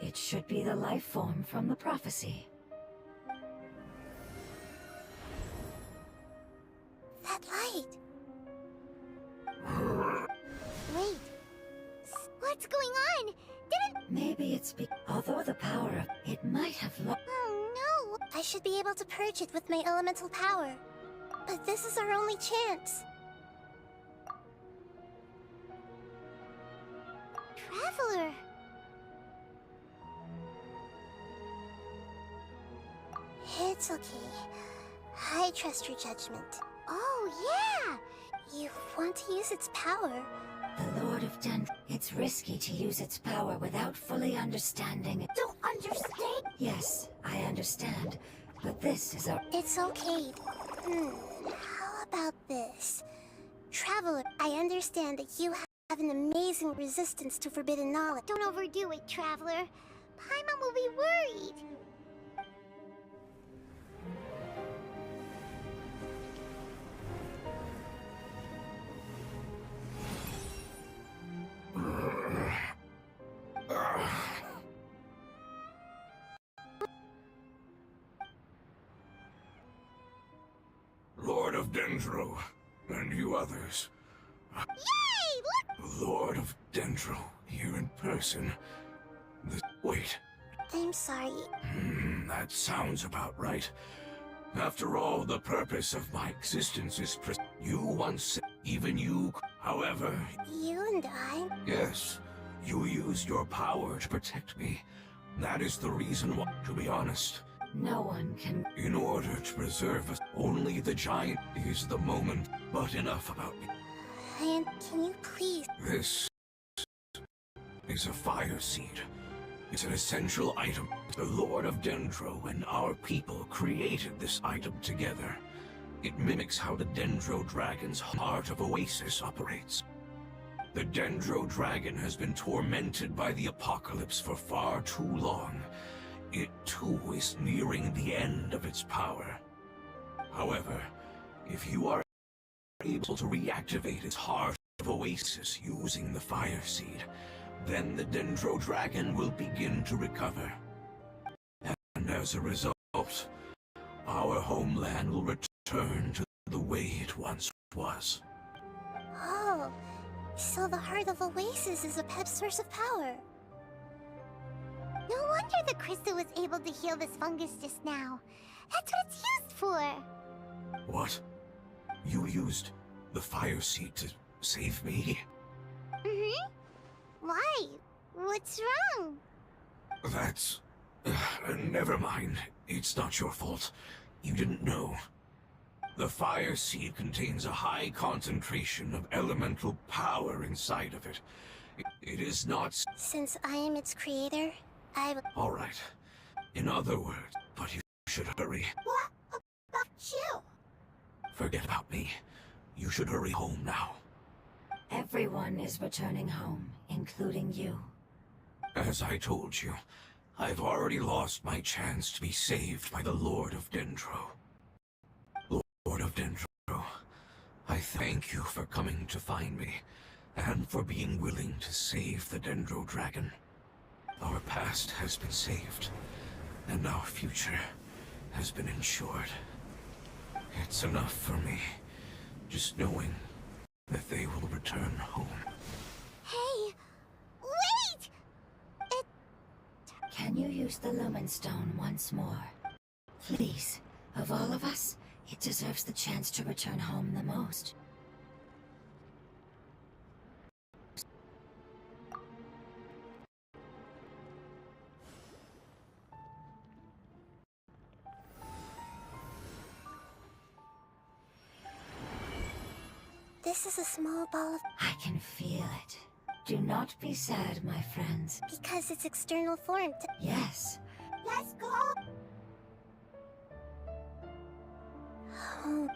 It should be the life form from the prophecy. That light. Wait. What's going on? Maybe it's although the power of it might have Oh no! I should be able to purge it with my elemental power. But this is our only chance. Traveler! It's okay. I trust your judgment. Oh, yeah! You want to use its power? The Lord of Den. It's risky to use its power without fully understanding it. Don't understand? Yes, I understand. But this is a... It's okay. How about this? Traveler, I understand that you have an amazing resistance to forbidden knowledge. Don't overdo it, Traveler. Paimon will be worried. Lord of Dendro, and you others. Yay! Look! Lord of Dendro, here in person. Wait. I'm sorry. That sounds about right. After all, the purpose of my existence is you once said, even you, however... You and I? Yes, you used your power to protect me. That is the reason why, to be honest. No one can... In order to preserve us, only the giant is the moment, but enough about me. And can you please... This is a fire seed. It's an essential item. The Lord of Dendro and our people created this item together. It mimics how the Dendro Dragon's heart of Oasis operates. The Dendro Dragon has been tormented by the apocalypse for far too long. It too is nearing the end of its power. However, if you are able to reactivate its heart of Oasis using the fire seed, then the Dendro Dragon will begin to recover. And as a result, our homeland will return to the way it once was. Oh, so the heart of Oasis is a pet source of power. No wonder the crystal was able to heal this fungus just now. That's what it's used for. What? You used the fire seed to save me? Mm-hmm. Why? What's wrong? That's... never mind. It's not your fault. You didn't know. The fire seed contains a high concentration of elemental power inside of it. It is not... Since I am its creator, I will... All right. In other words, but you should hurry. What about you? Forget about me. You should hurry home now. Everyone is returning home, including you. As I told you, I've already lost my chance to be saved by the Lord of Dendro. Lord of Dendro, I thank you for coming to find me, and for being willing to save the Dendro Dragon. Our past has been saved, and our future has been ensured. It's enough for me, just knowing that they will return home. Hey! Wait! Can you use the Lumen Stone once more? Please, of all of us, it deserves the chance to return home the most. This is a small ball of... I can feel it. Do not be sad, my friends. Because its external form... Yes. Let's go. Oh.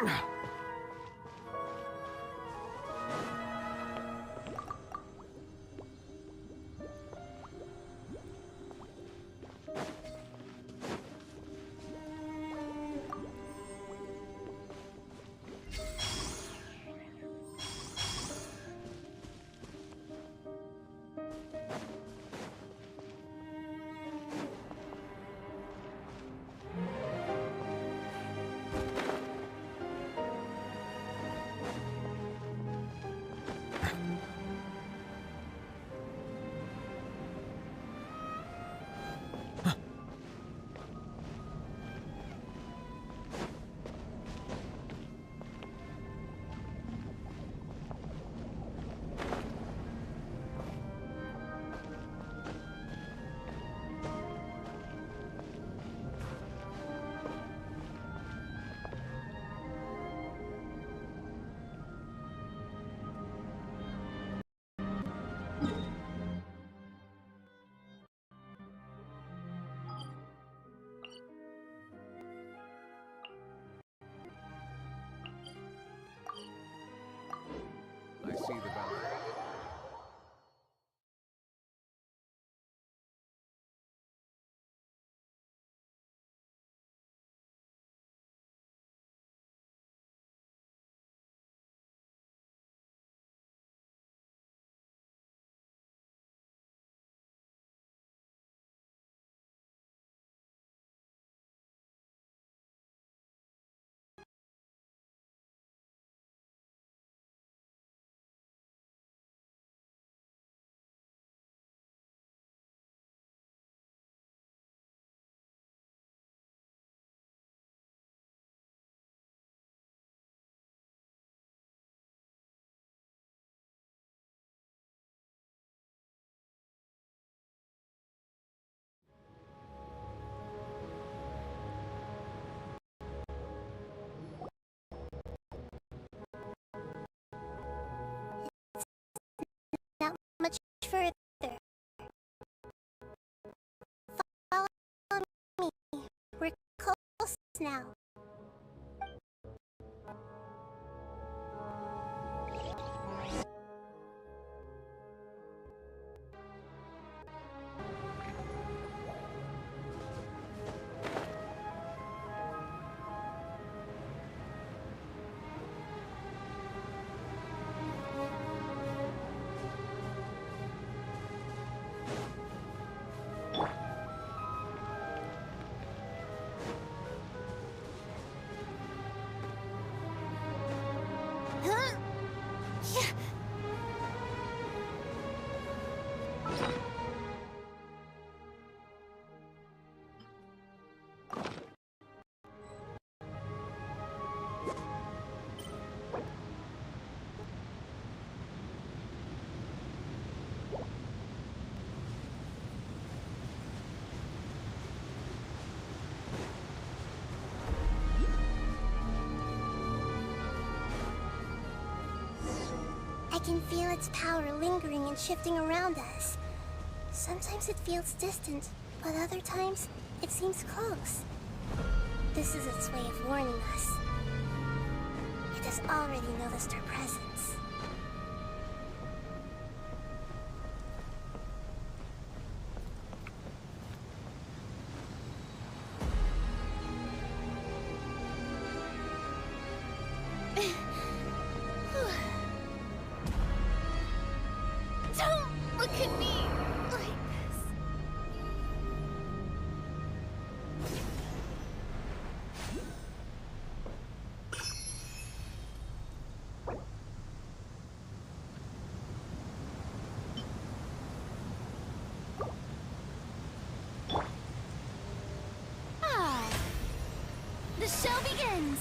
I see the value. Not much further. Follow me. We're close now. I can feel its power lingering and shifting around us. Sometimes it feels distant, but other times it seems close. This is its way of warning us. It has already noticed our presence. Don't look at me like this. Ah, the show begins.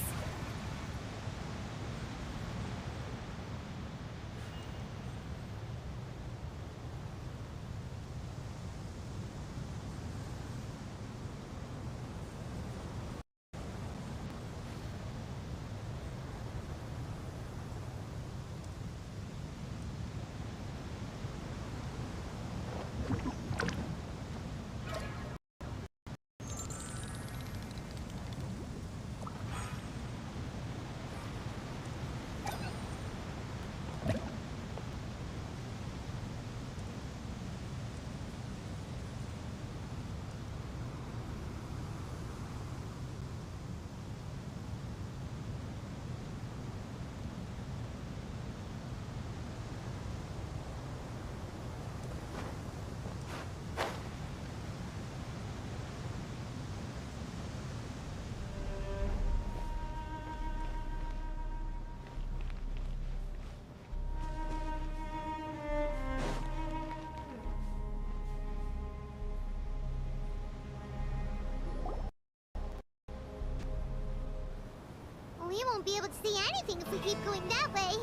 We won't be able to see anything if we keep going that way.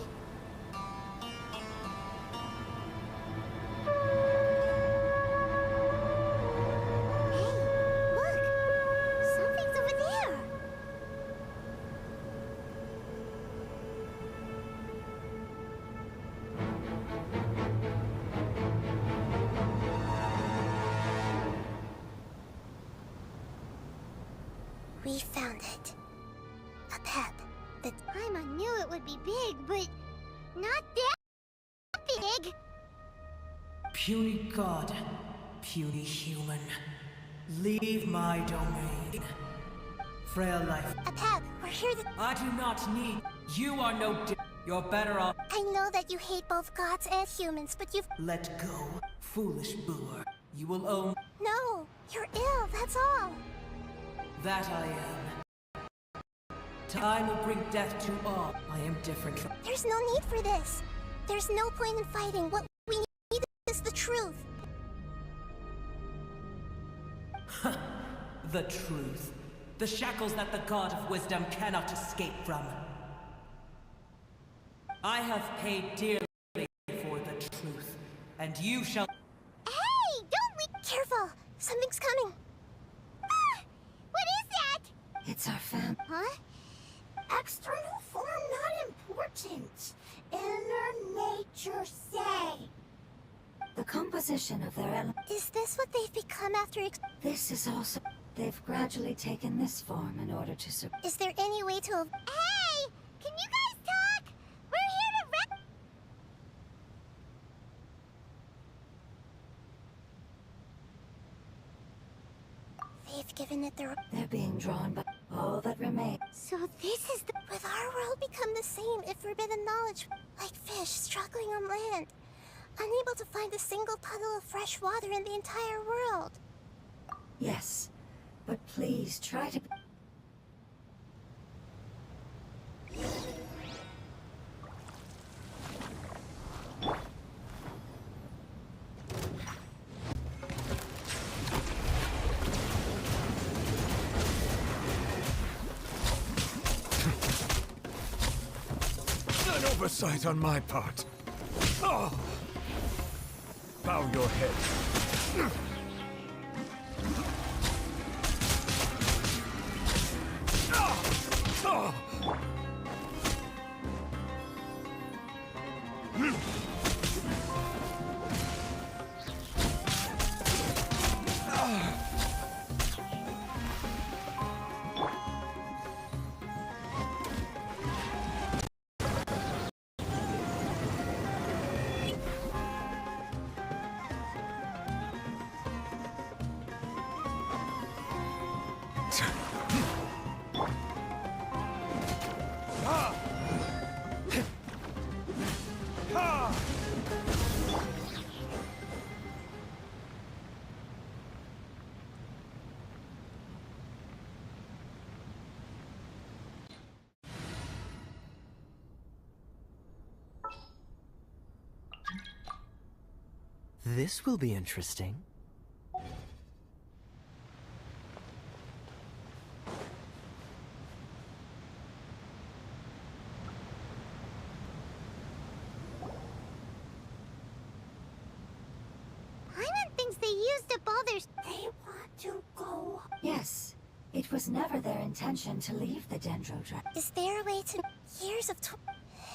Hey, look! Something's over there! We found it. A pep. The Paimon knew it would be big, but not that big. Puny god, puny human, leave my domain. Frail life. A pep, we're here to... I do not need... You are no You're better off... I know that you hate both gods and humans, but you've... Let go, foolish boor. You will own... No, you're ill, that's all. That I am. Time will bring death to all. I am different from... There's no need for this. There's no point in fighting. What we need is the truth. The truth. The shackles that the god of wisdom cannot escape from. I have paid dearly for the truth, and you shall... Hey, don't be careful. Something's coming. Ah, what is that? It's our fam. Huh? External form not important. Inner nature say. The composition of their element. Is this what they've become after This is also... They've gradually taken this form in order to Is there any way to... Hey! Can you guys talk? We're here to They've given it their... They're being drawn by all that remain. So this is the... Will our world become the same if forbidden knowledge... Like fish struggling on land, unable to find a single puddle of fresh water in the entire world? Yes, but please try to... An oversight on my part. Oh. Bow your head. This will be interesting. They used up all their... They want to go. Yes, it was never their intention to leave the Dendro Dragon. Is there a way to... Years of...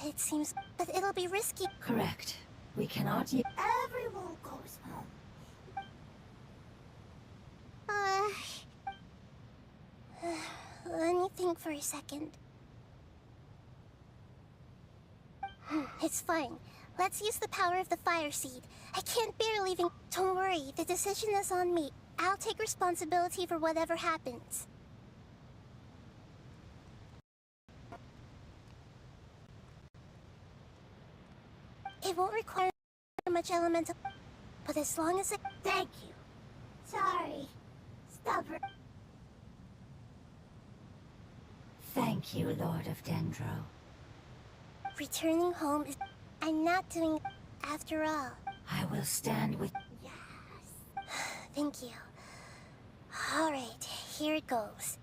It seems... But it'll be risky. Correct. We cannot... Everyone goes home. Let me think for a second. It's fine. Let's use the power of the fire seed. I can't bear leaving... Don't worry, the decision is on me. I'll take responsibility for whatever happens. It won't require much elemental... But as long as it... Thank you. Sorry. Stubborn. Thank you, Lord of Dendro. Returning home is... I'm not doing... After all. I will stand with... Yes. Thank you. Alright, here it goes.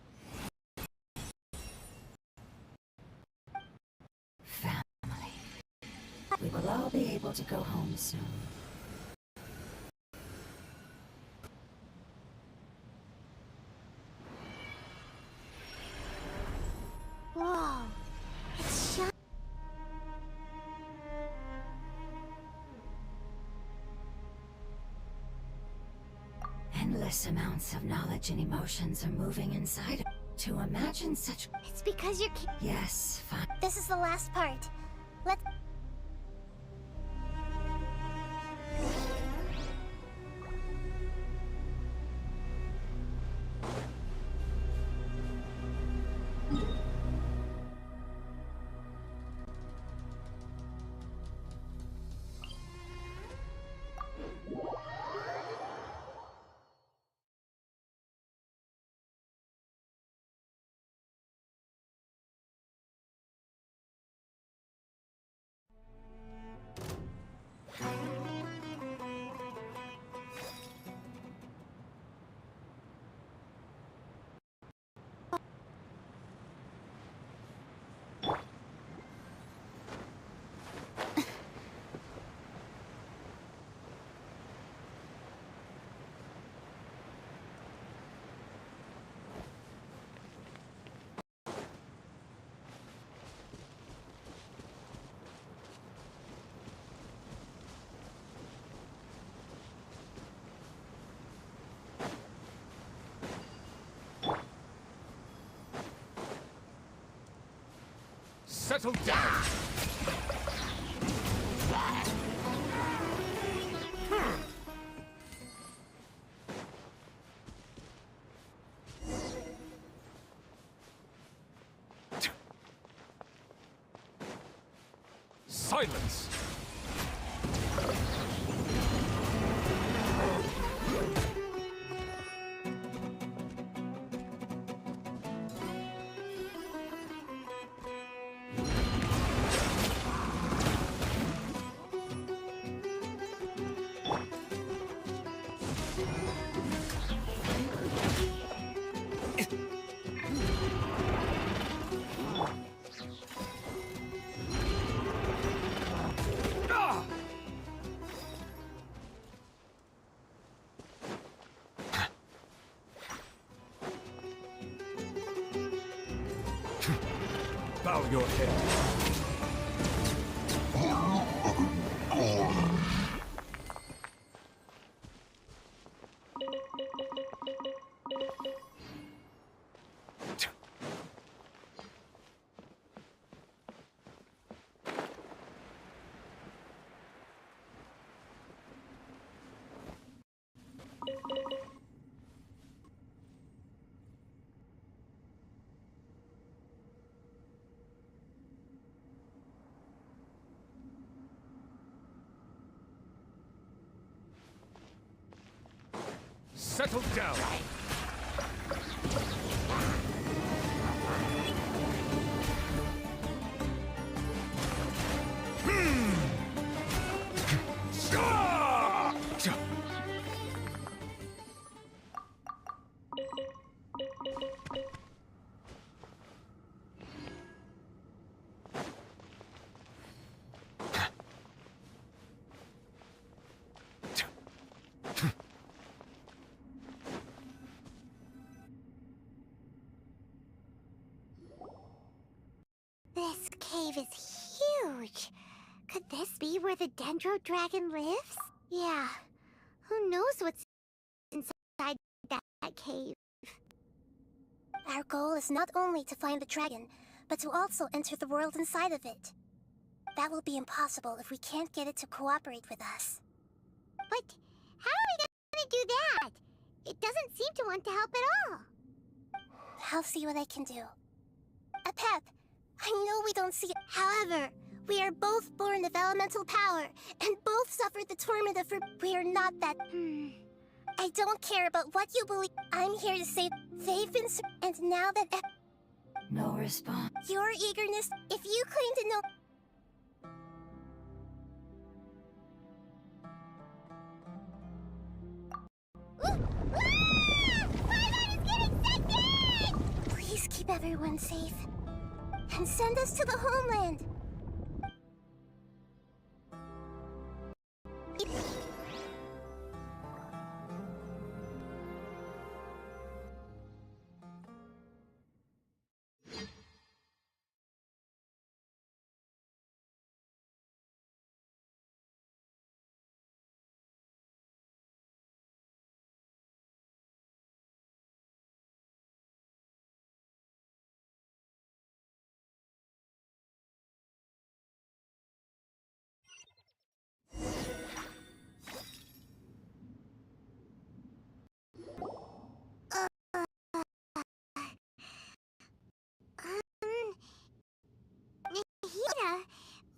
We will all be able to go home soon. Whoa. It's shining. Endless amounts of knowledge and emotions are moving inside. To imagine such... It's because you're... Yes, fine. This is the last part. Let's... Settle down! Silence! Bow your head. Settle down! This cave is huge. Could this be where the Dendro Dragon lives? Yeah. Who knows what's inside that cave? Our goal is not only to find the dragon, but to also enter the world inside of it. That will be impossible if we can't get it to cooperate with us. But how are we gonna do that? It doesn't seem to want to help at all. I'll see what I can do. Pep, I know we don't see it. However, we are both born of elemental power, and both suffered the torment of we are not that... I don't care about what you believe. I'm here to say they've been... And now that... No response. Your eagerness, if you claim to know... Please keep everyone safe. And send us to the homeland.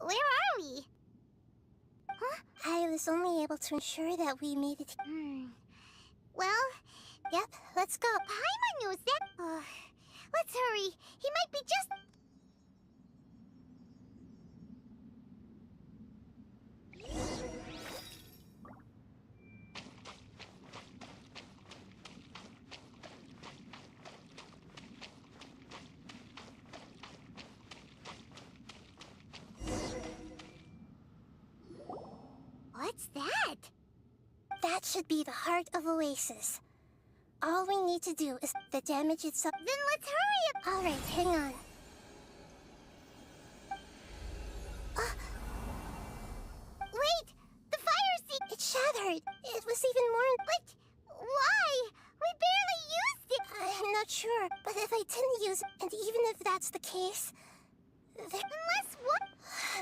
Where are we? Huh? I was only able to ensure that we made it. Well, Yep, let's go. Paimon knows that. Let's hurry. He might be just... What's that? That should be the heart of Oasis. All we need to do is the damage itself. Then let's hurry. All right, hang on. Wait! The fire seat! It shattered. It was even more... But why? We barely used it! I'm not sure, but if I didn't use it, and even if that's the case... Unless what?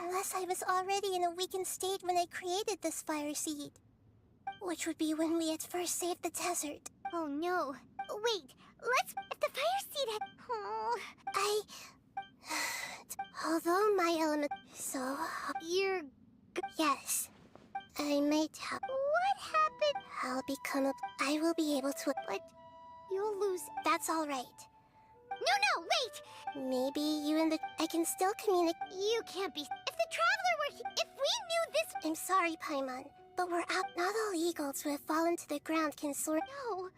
Unless I was already in a weakened state when I created this fire seed. Which would be when we had first saved the desert. Oh no. Wait, let's... If the fire seed had... Oh... Although my element... So... You're... Yes. I might have... What happened? I'll become a... I will be able to... But... You'll lose... That's all right. No, wait! Maybe you and the... I can still communicate... You can't be... If the Traveler were here... If we knew this... I'm sorry, Paimon. But we're out. Not all eagles who have fallen to the ground can soar. No.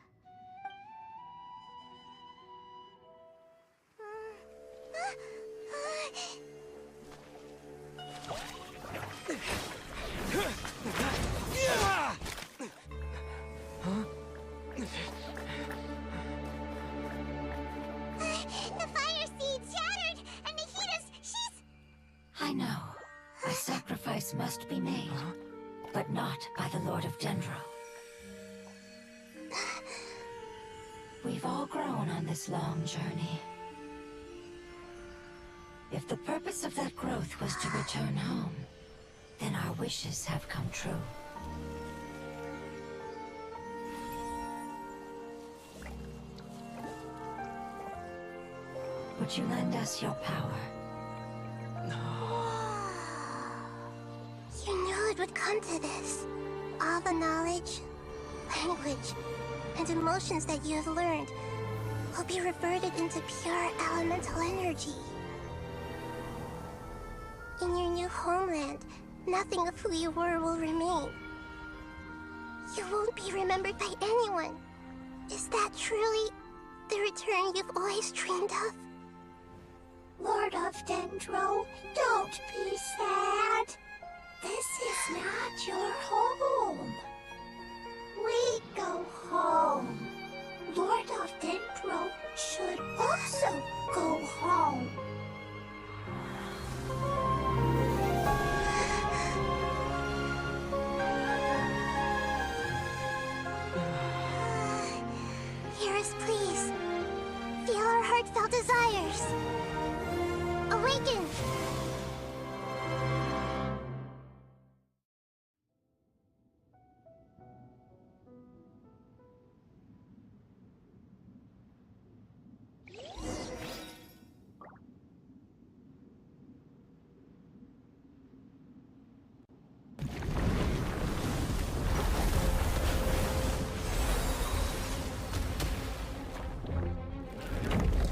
The fire seed shattered, and Nahida's... She's... I know. A sacrifice must be made. But not by the Lord of Dendro. We've all grown on this long journey. If the purpose of that growth was to return home, then our wishes have come true. Would you lend us your power? You knew it would come to this. All the knowledge, language, and emotions that you have learned will be reverted into pure elemental energy. In your new homeland, nothing of who you were will remain. You won't be remembered by anyone. Is that truly the return you've always dreamed of? Lord of Dendro, don't be sad. This is not your home. We go home. Lord of Dendro should also go home. Hear us, please. Feel our heartfelt desires. Awaken!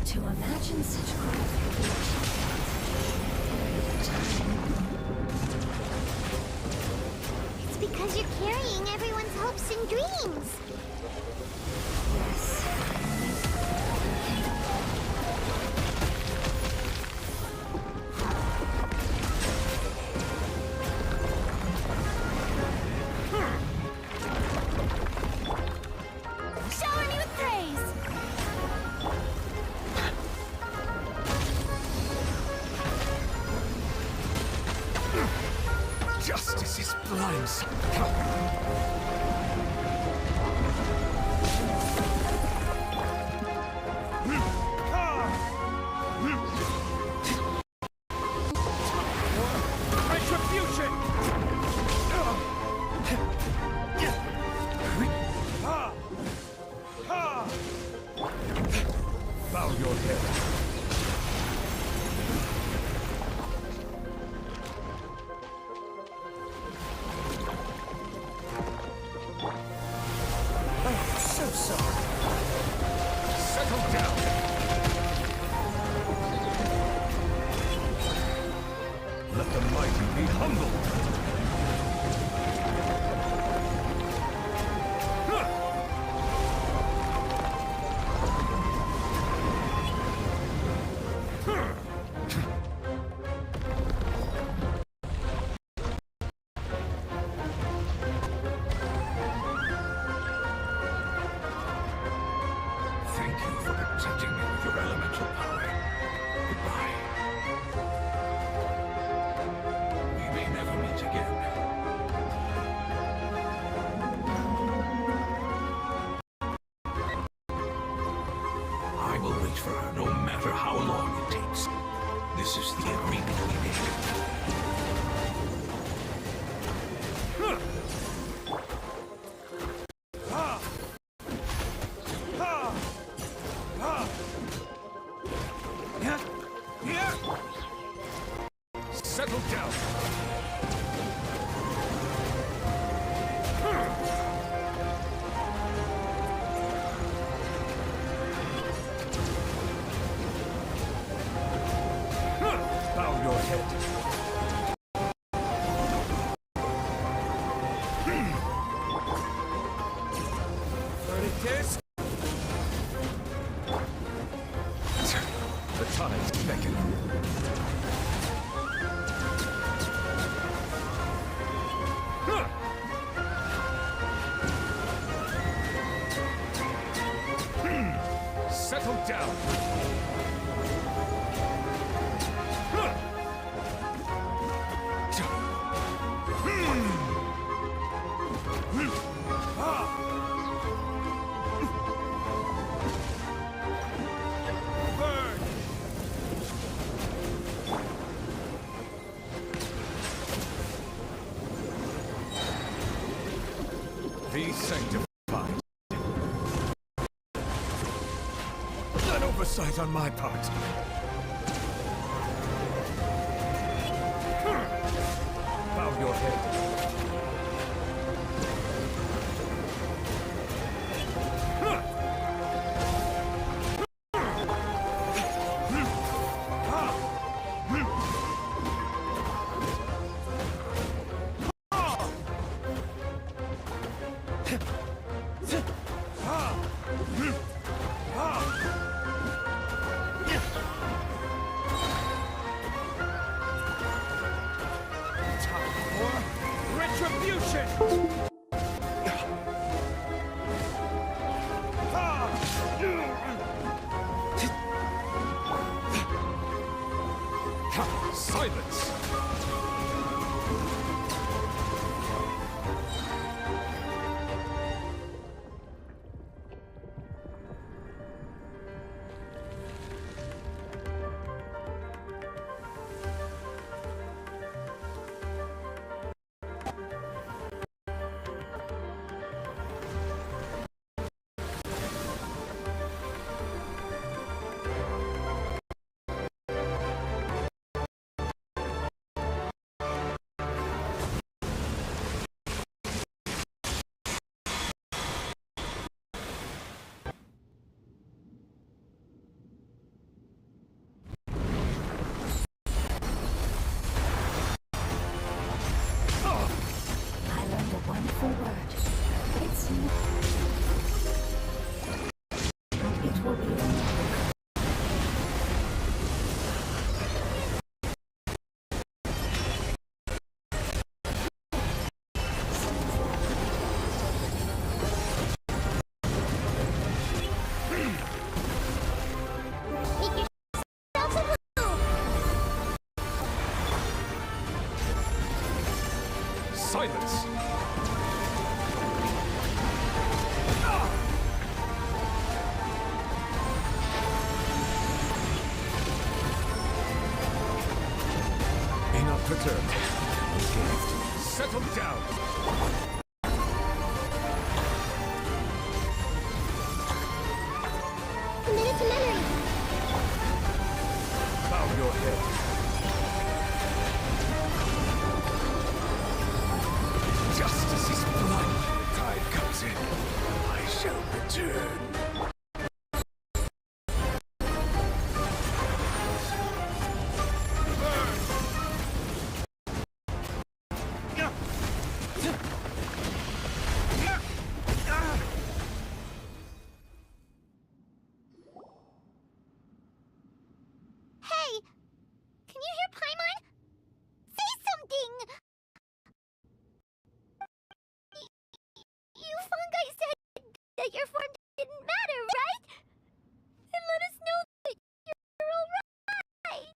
To imagine such growth would be It's because you're carrying everyone's hopes and dreams. yes. Shower me with praise! Justice is blind. Retribution! Bow your head. for her no matter how long it takes. This is the agreement we made. Settle down. Bow your head. Verdict. The tides beckon. Settle down. Burn. Be sanctified. An oversight on my part. Bow your head. Time for retribution! Silence! Silence! Be not perturbed. Settle down! Committed to memory. Bow your head. Justice is blind when the tide comes in. I shall return. Hey! Can you hear Paimon? Say something! You fungi said that your form didn't matter, right? And let us know that you're alright!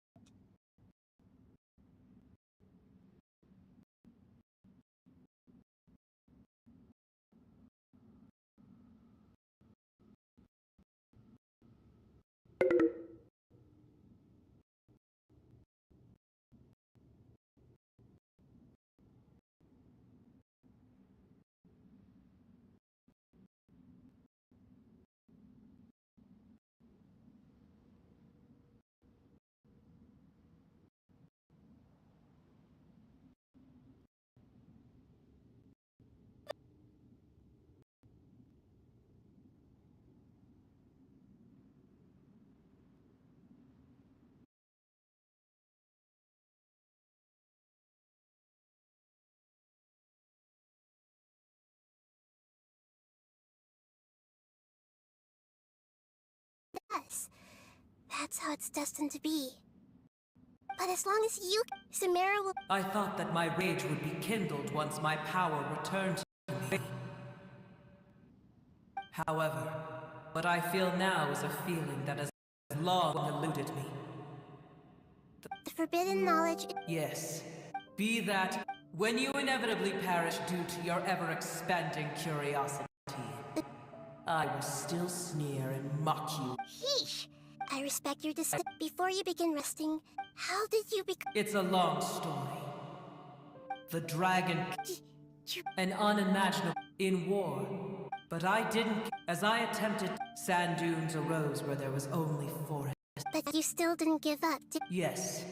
That's how it's destined to be. But as long as you, Samara will... I thought that my rage would be kindled once my power returned to me. However, what I feel now is a feeling that has long eluded me. The forbidden knowledge... Yes. Be that when you inevitably perish due to your ever-expanding curiosity, I will still sneer and mock you. Yeesh! I respect your decision. Before you begin resting, how did you become... It's a long story. The dragon... an unimaginable... in war. But I didn't... As I attempted, sand dunes arose where there was only forest. But you still didn't give up, did... Yes.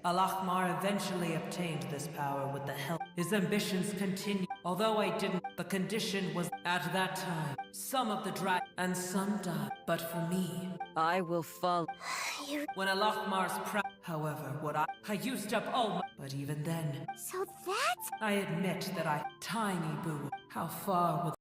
Al-Ahmar eventually obtained this power with the help. His ambitions continued. Although I didn't, the condition was at that time. Some of the and some died. But for me, I will follow. When Al-Ahmar's however, what I used up all my... But even then... So that's... I admit that I... Tiny boo. How far will...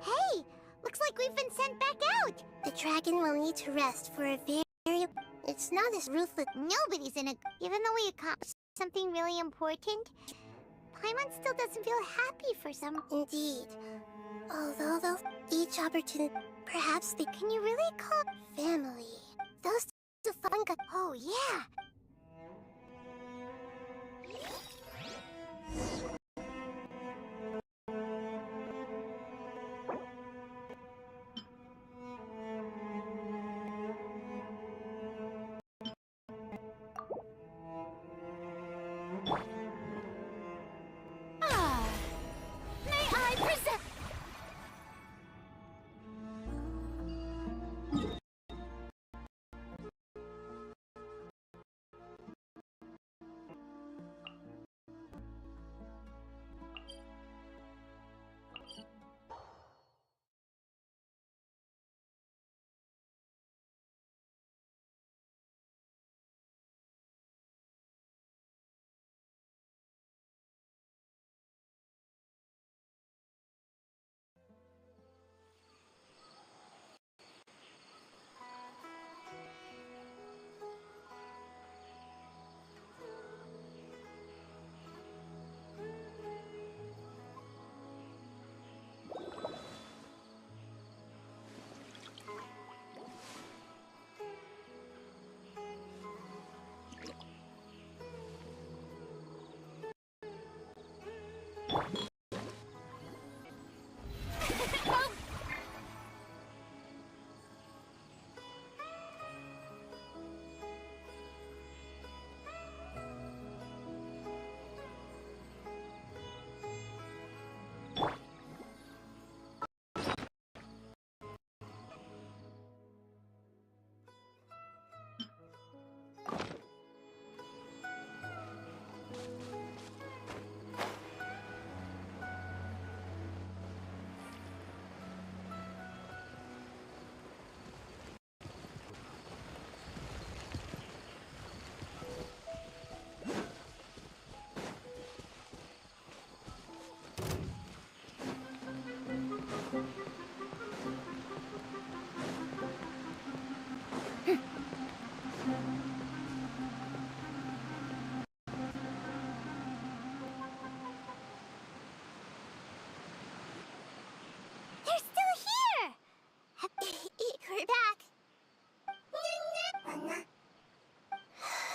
Hey! Looks like we've been sent back out! The dragon will need to rest for a very... It's not as ruthless... Nobody's in a... Even though we accomplished something really important, Paimon still doesn't feel happy for some... Indeed. Although each opportunity... Perhaps they... Can you really call... Family? Those two fun... Oh, yeah!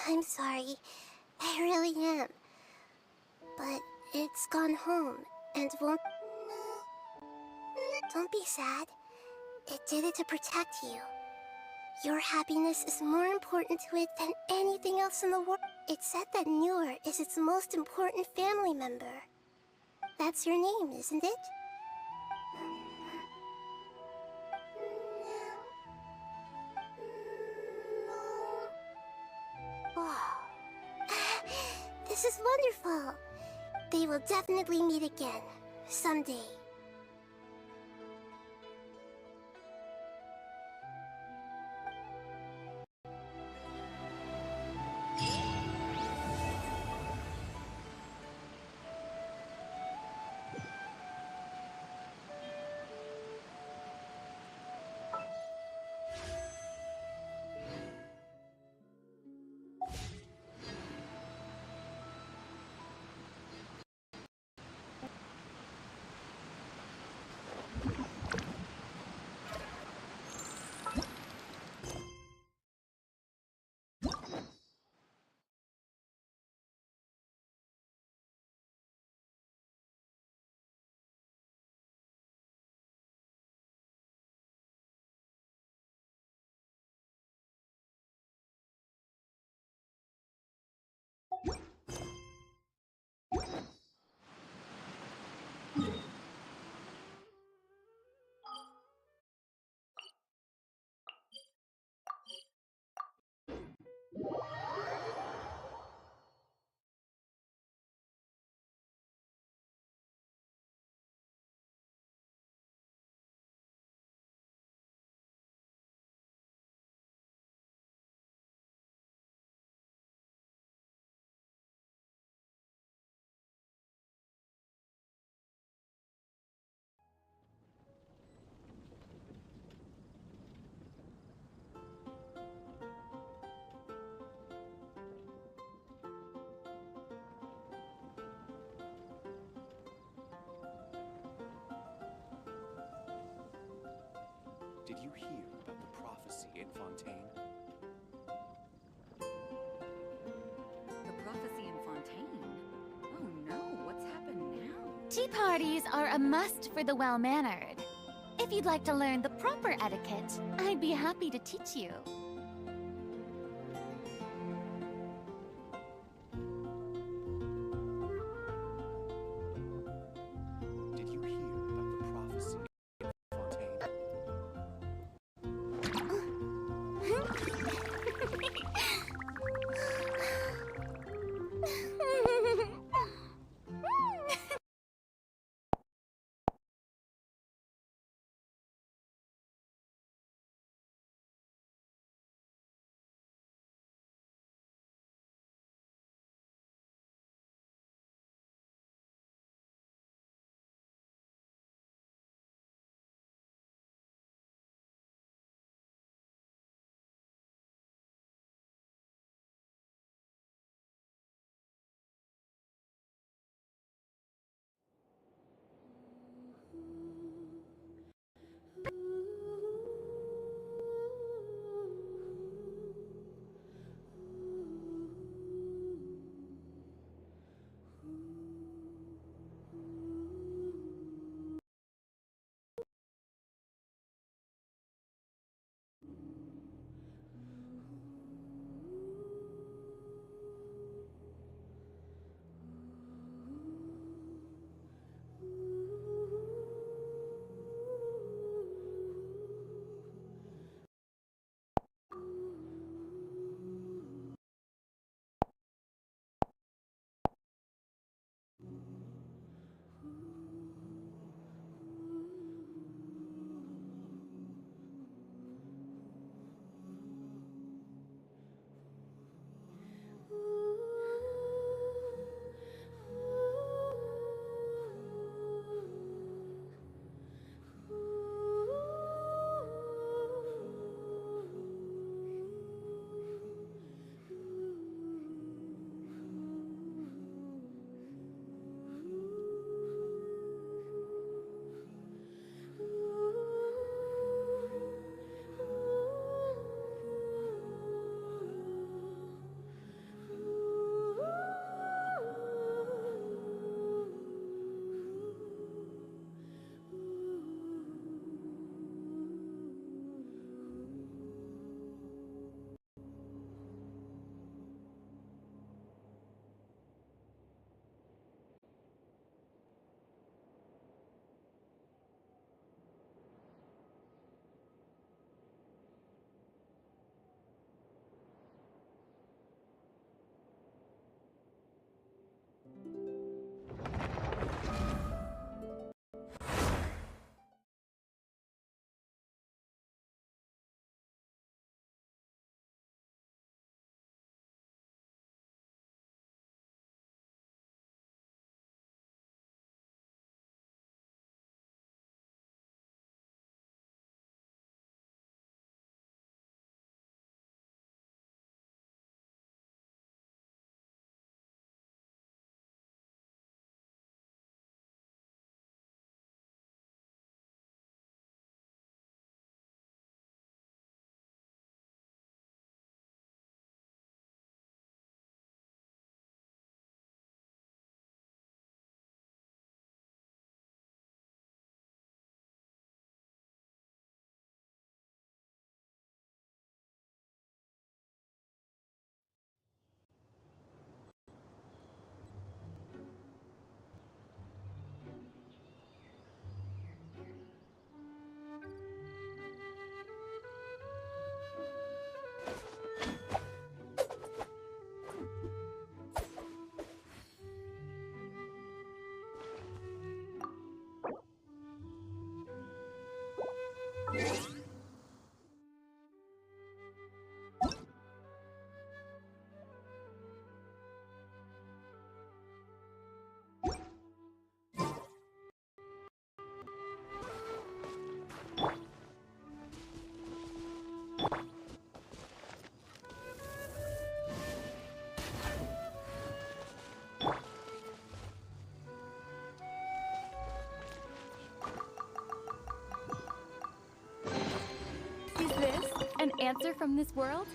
I'm sorry. I really am. But it's gone home, and won't... Don't be sad. It did it to protect you. Your happiness is more important to it than anything else in the world. It said that Newer is its most important family member. That's your name, isn't it? Wow. This is wonderful. They will definitely meet again, someday. Did you hear about the prophecy in Fontaine? The prophecy in Fontaine? Oh no, what's happened now? Tea parties are a must for the well-mannered. If you'd like to learn the proper etiquette, I'd be happy to teach you. answer from this world?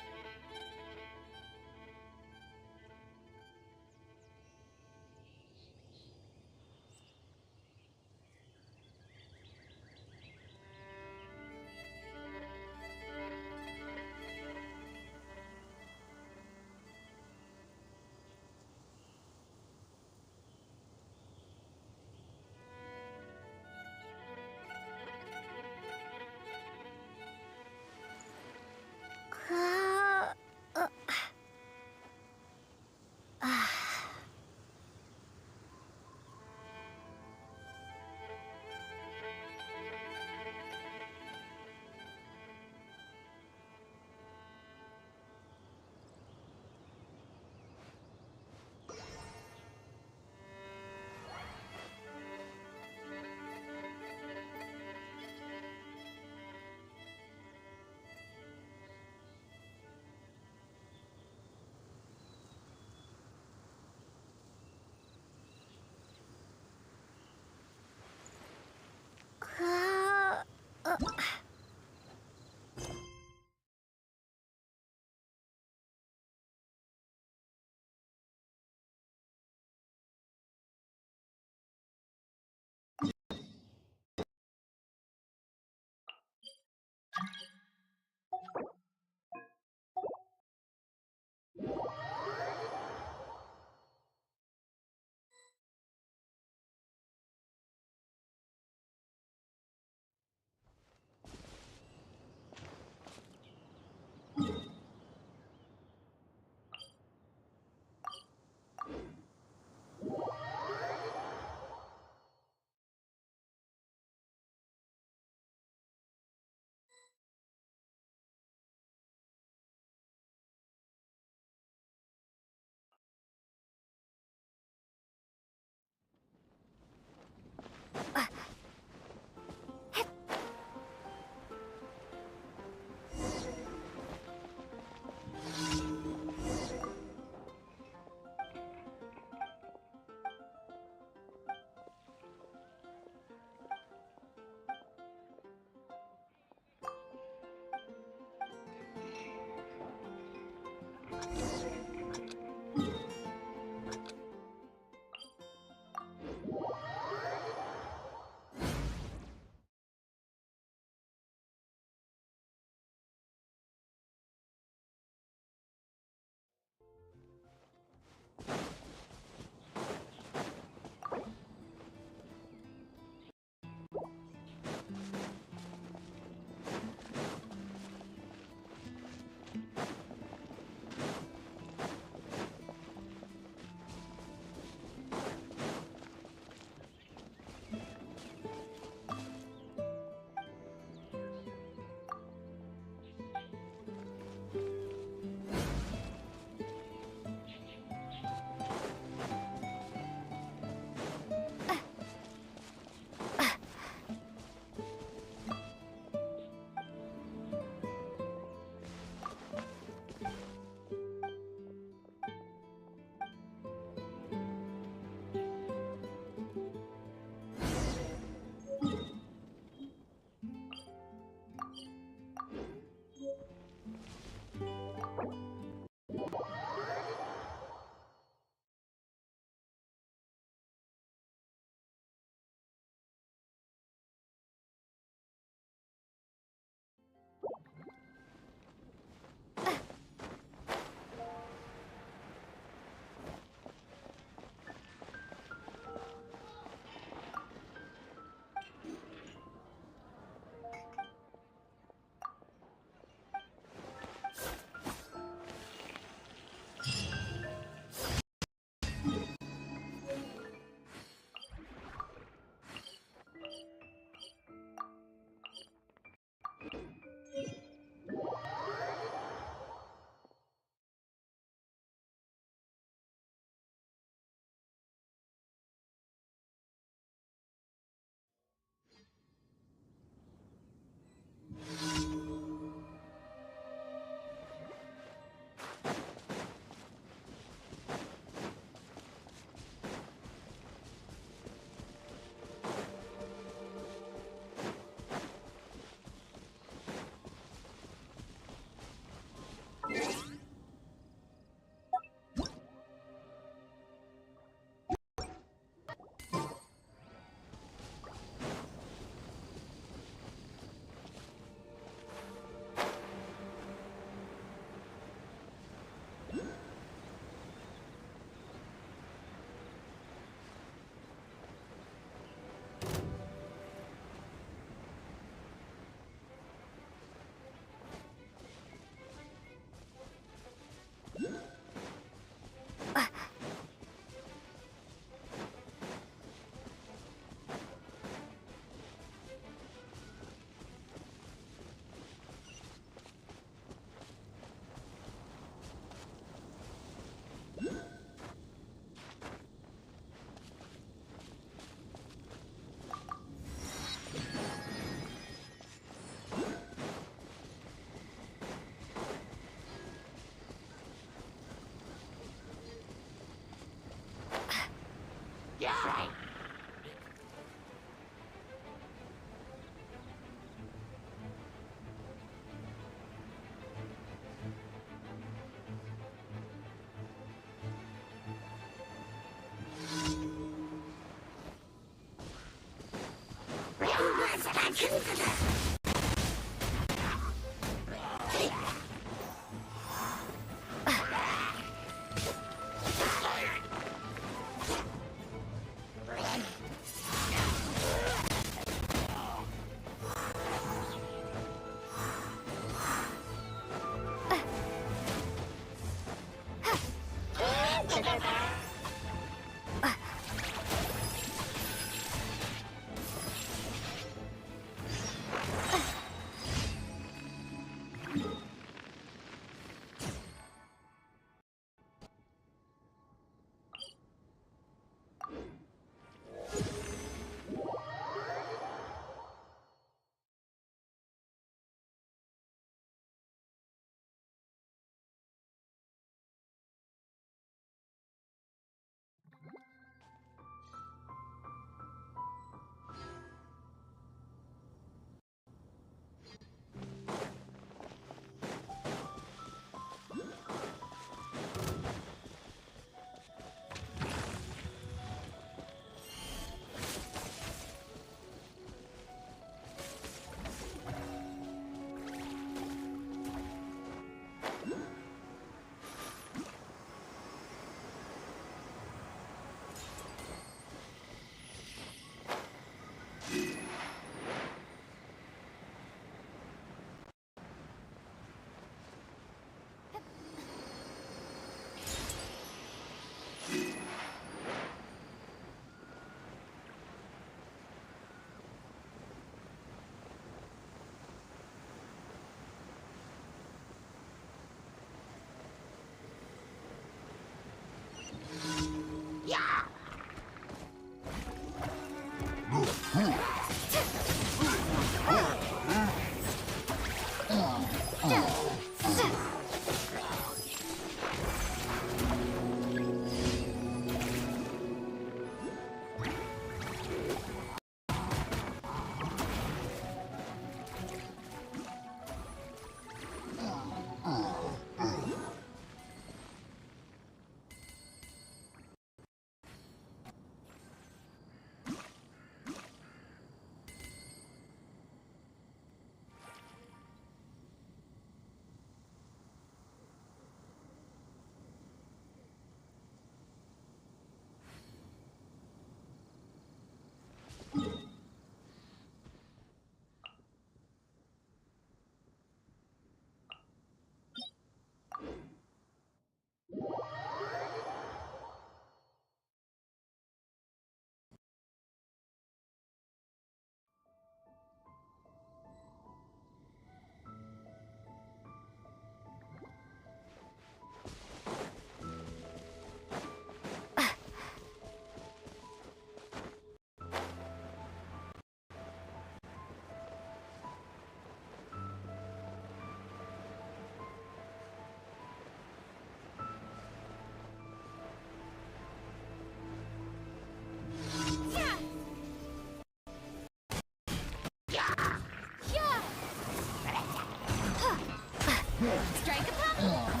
Strike a pose!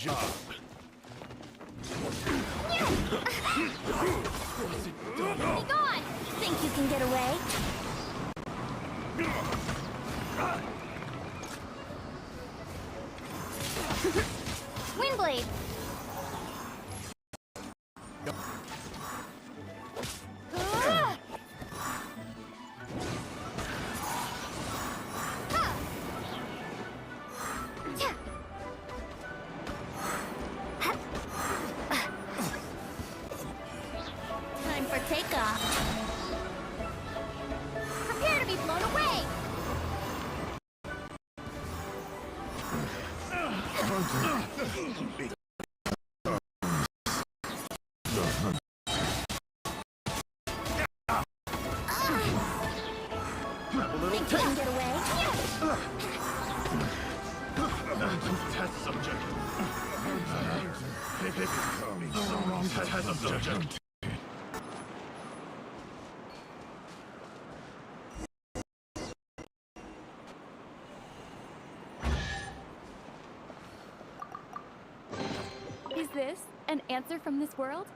job. Be gone! Think you can get away? Windblade! Time for takeoff. Prepare to be blown away! Think you can get away? Test subject. Wrong test subject. Is this an answer from this world?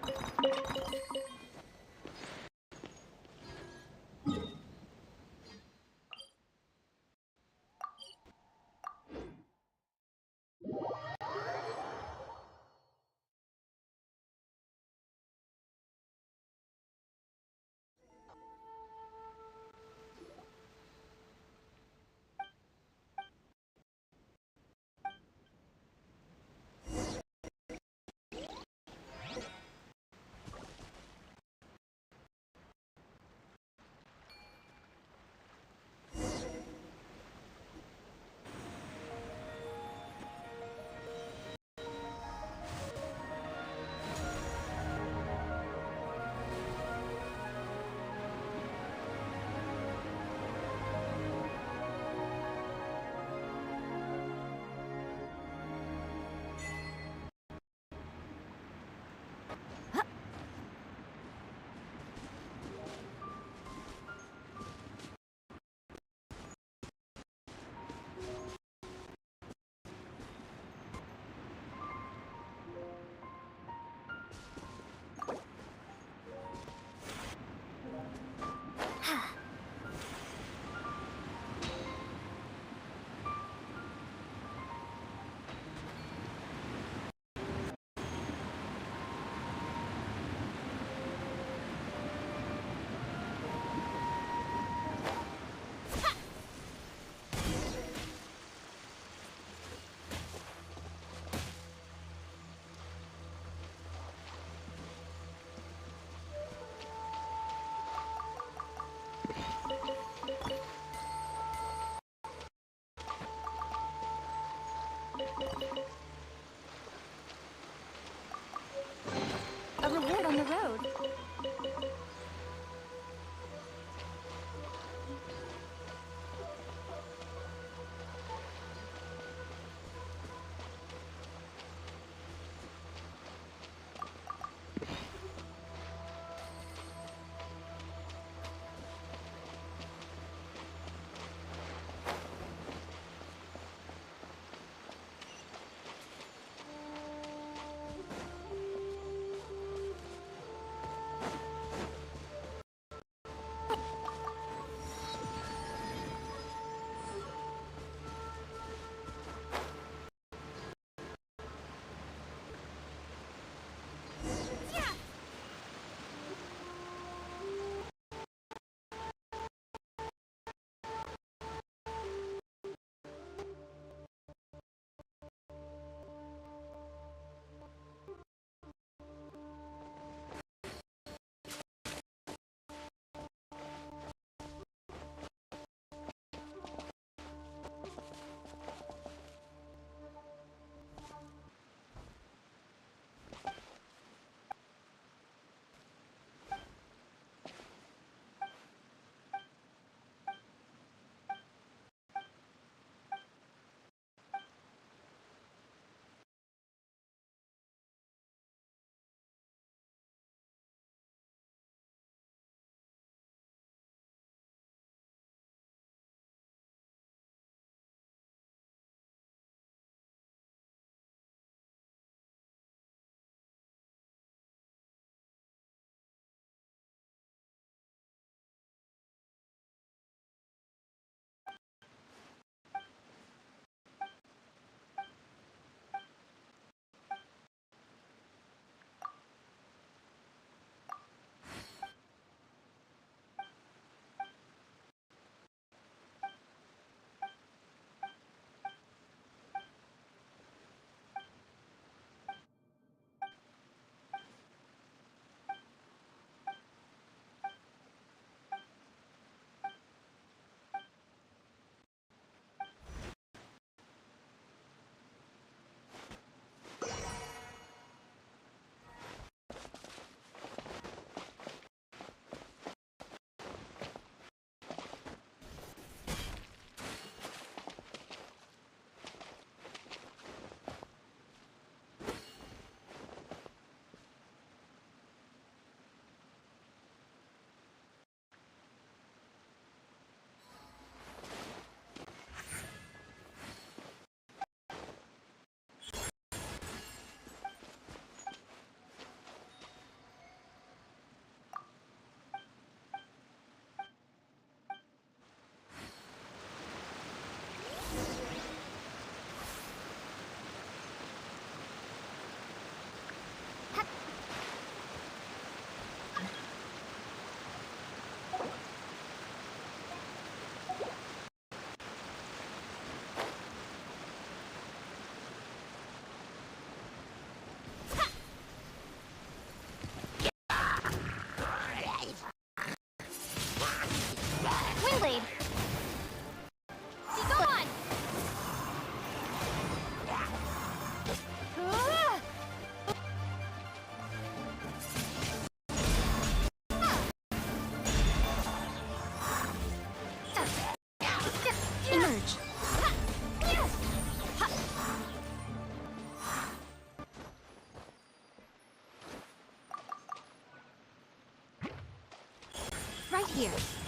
here.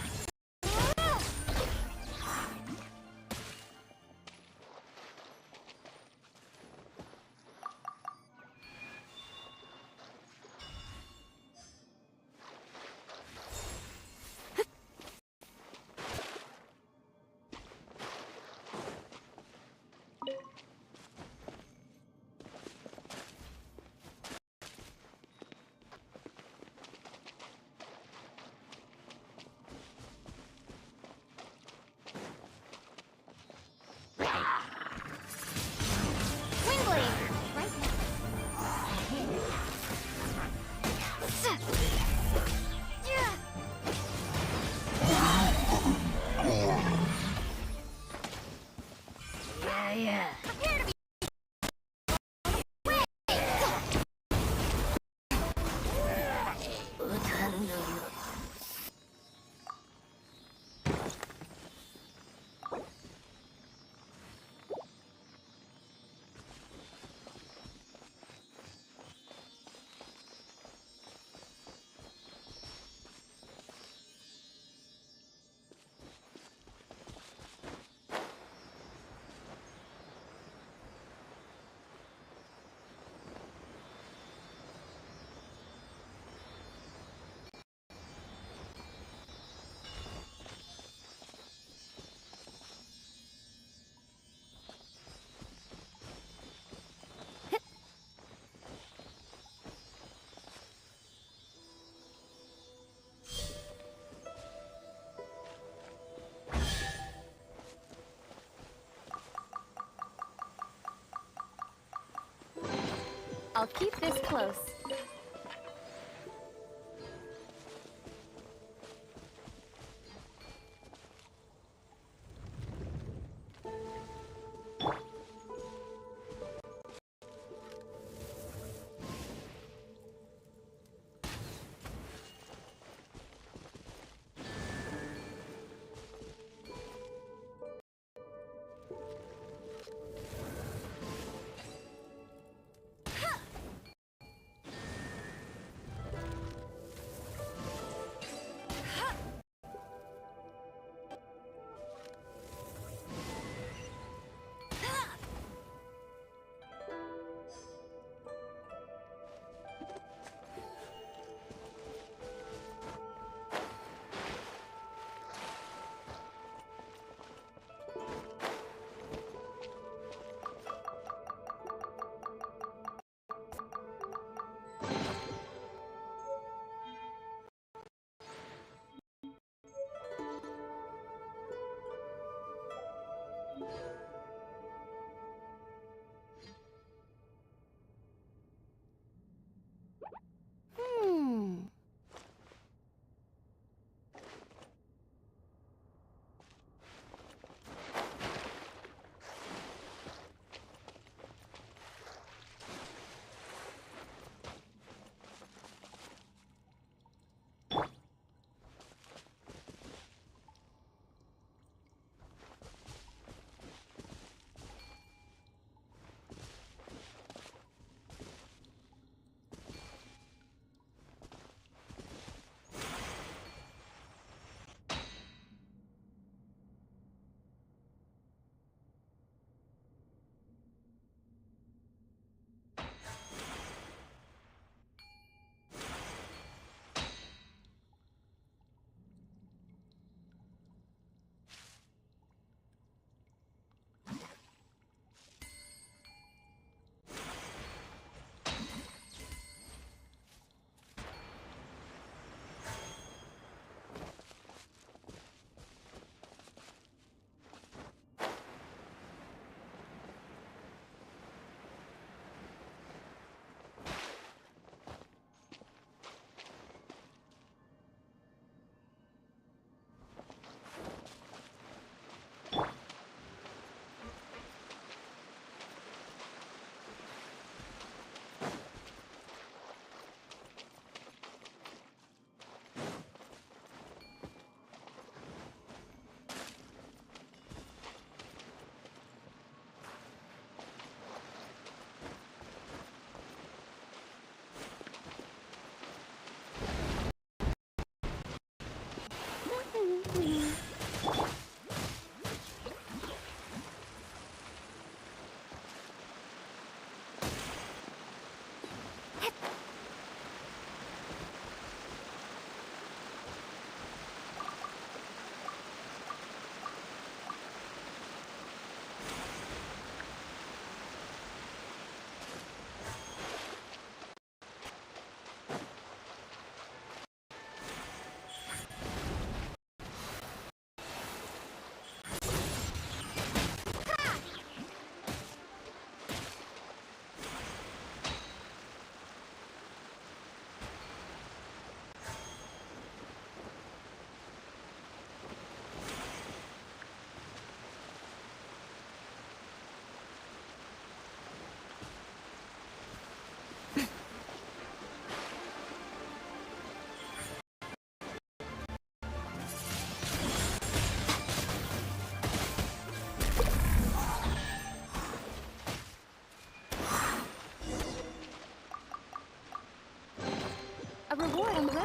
I'll keep this close.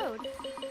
road.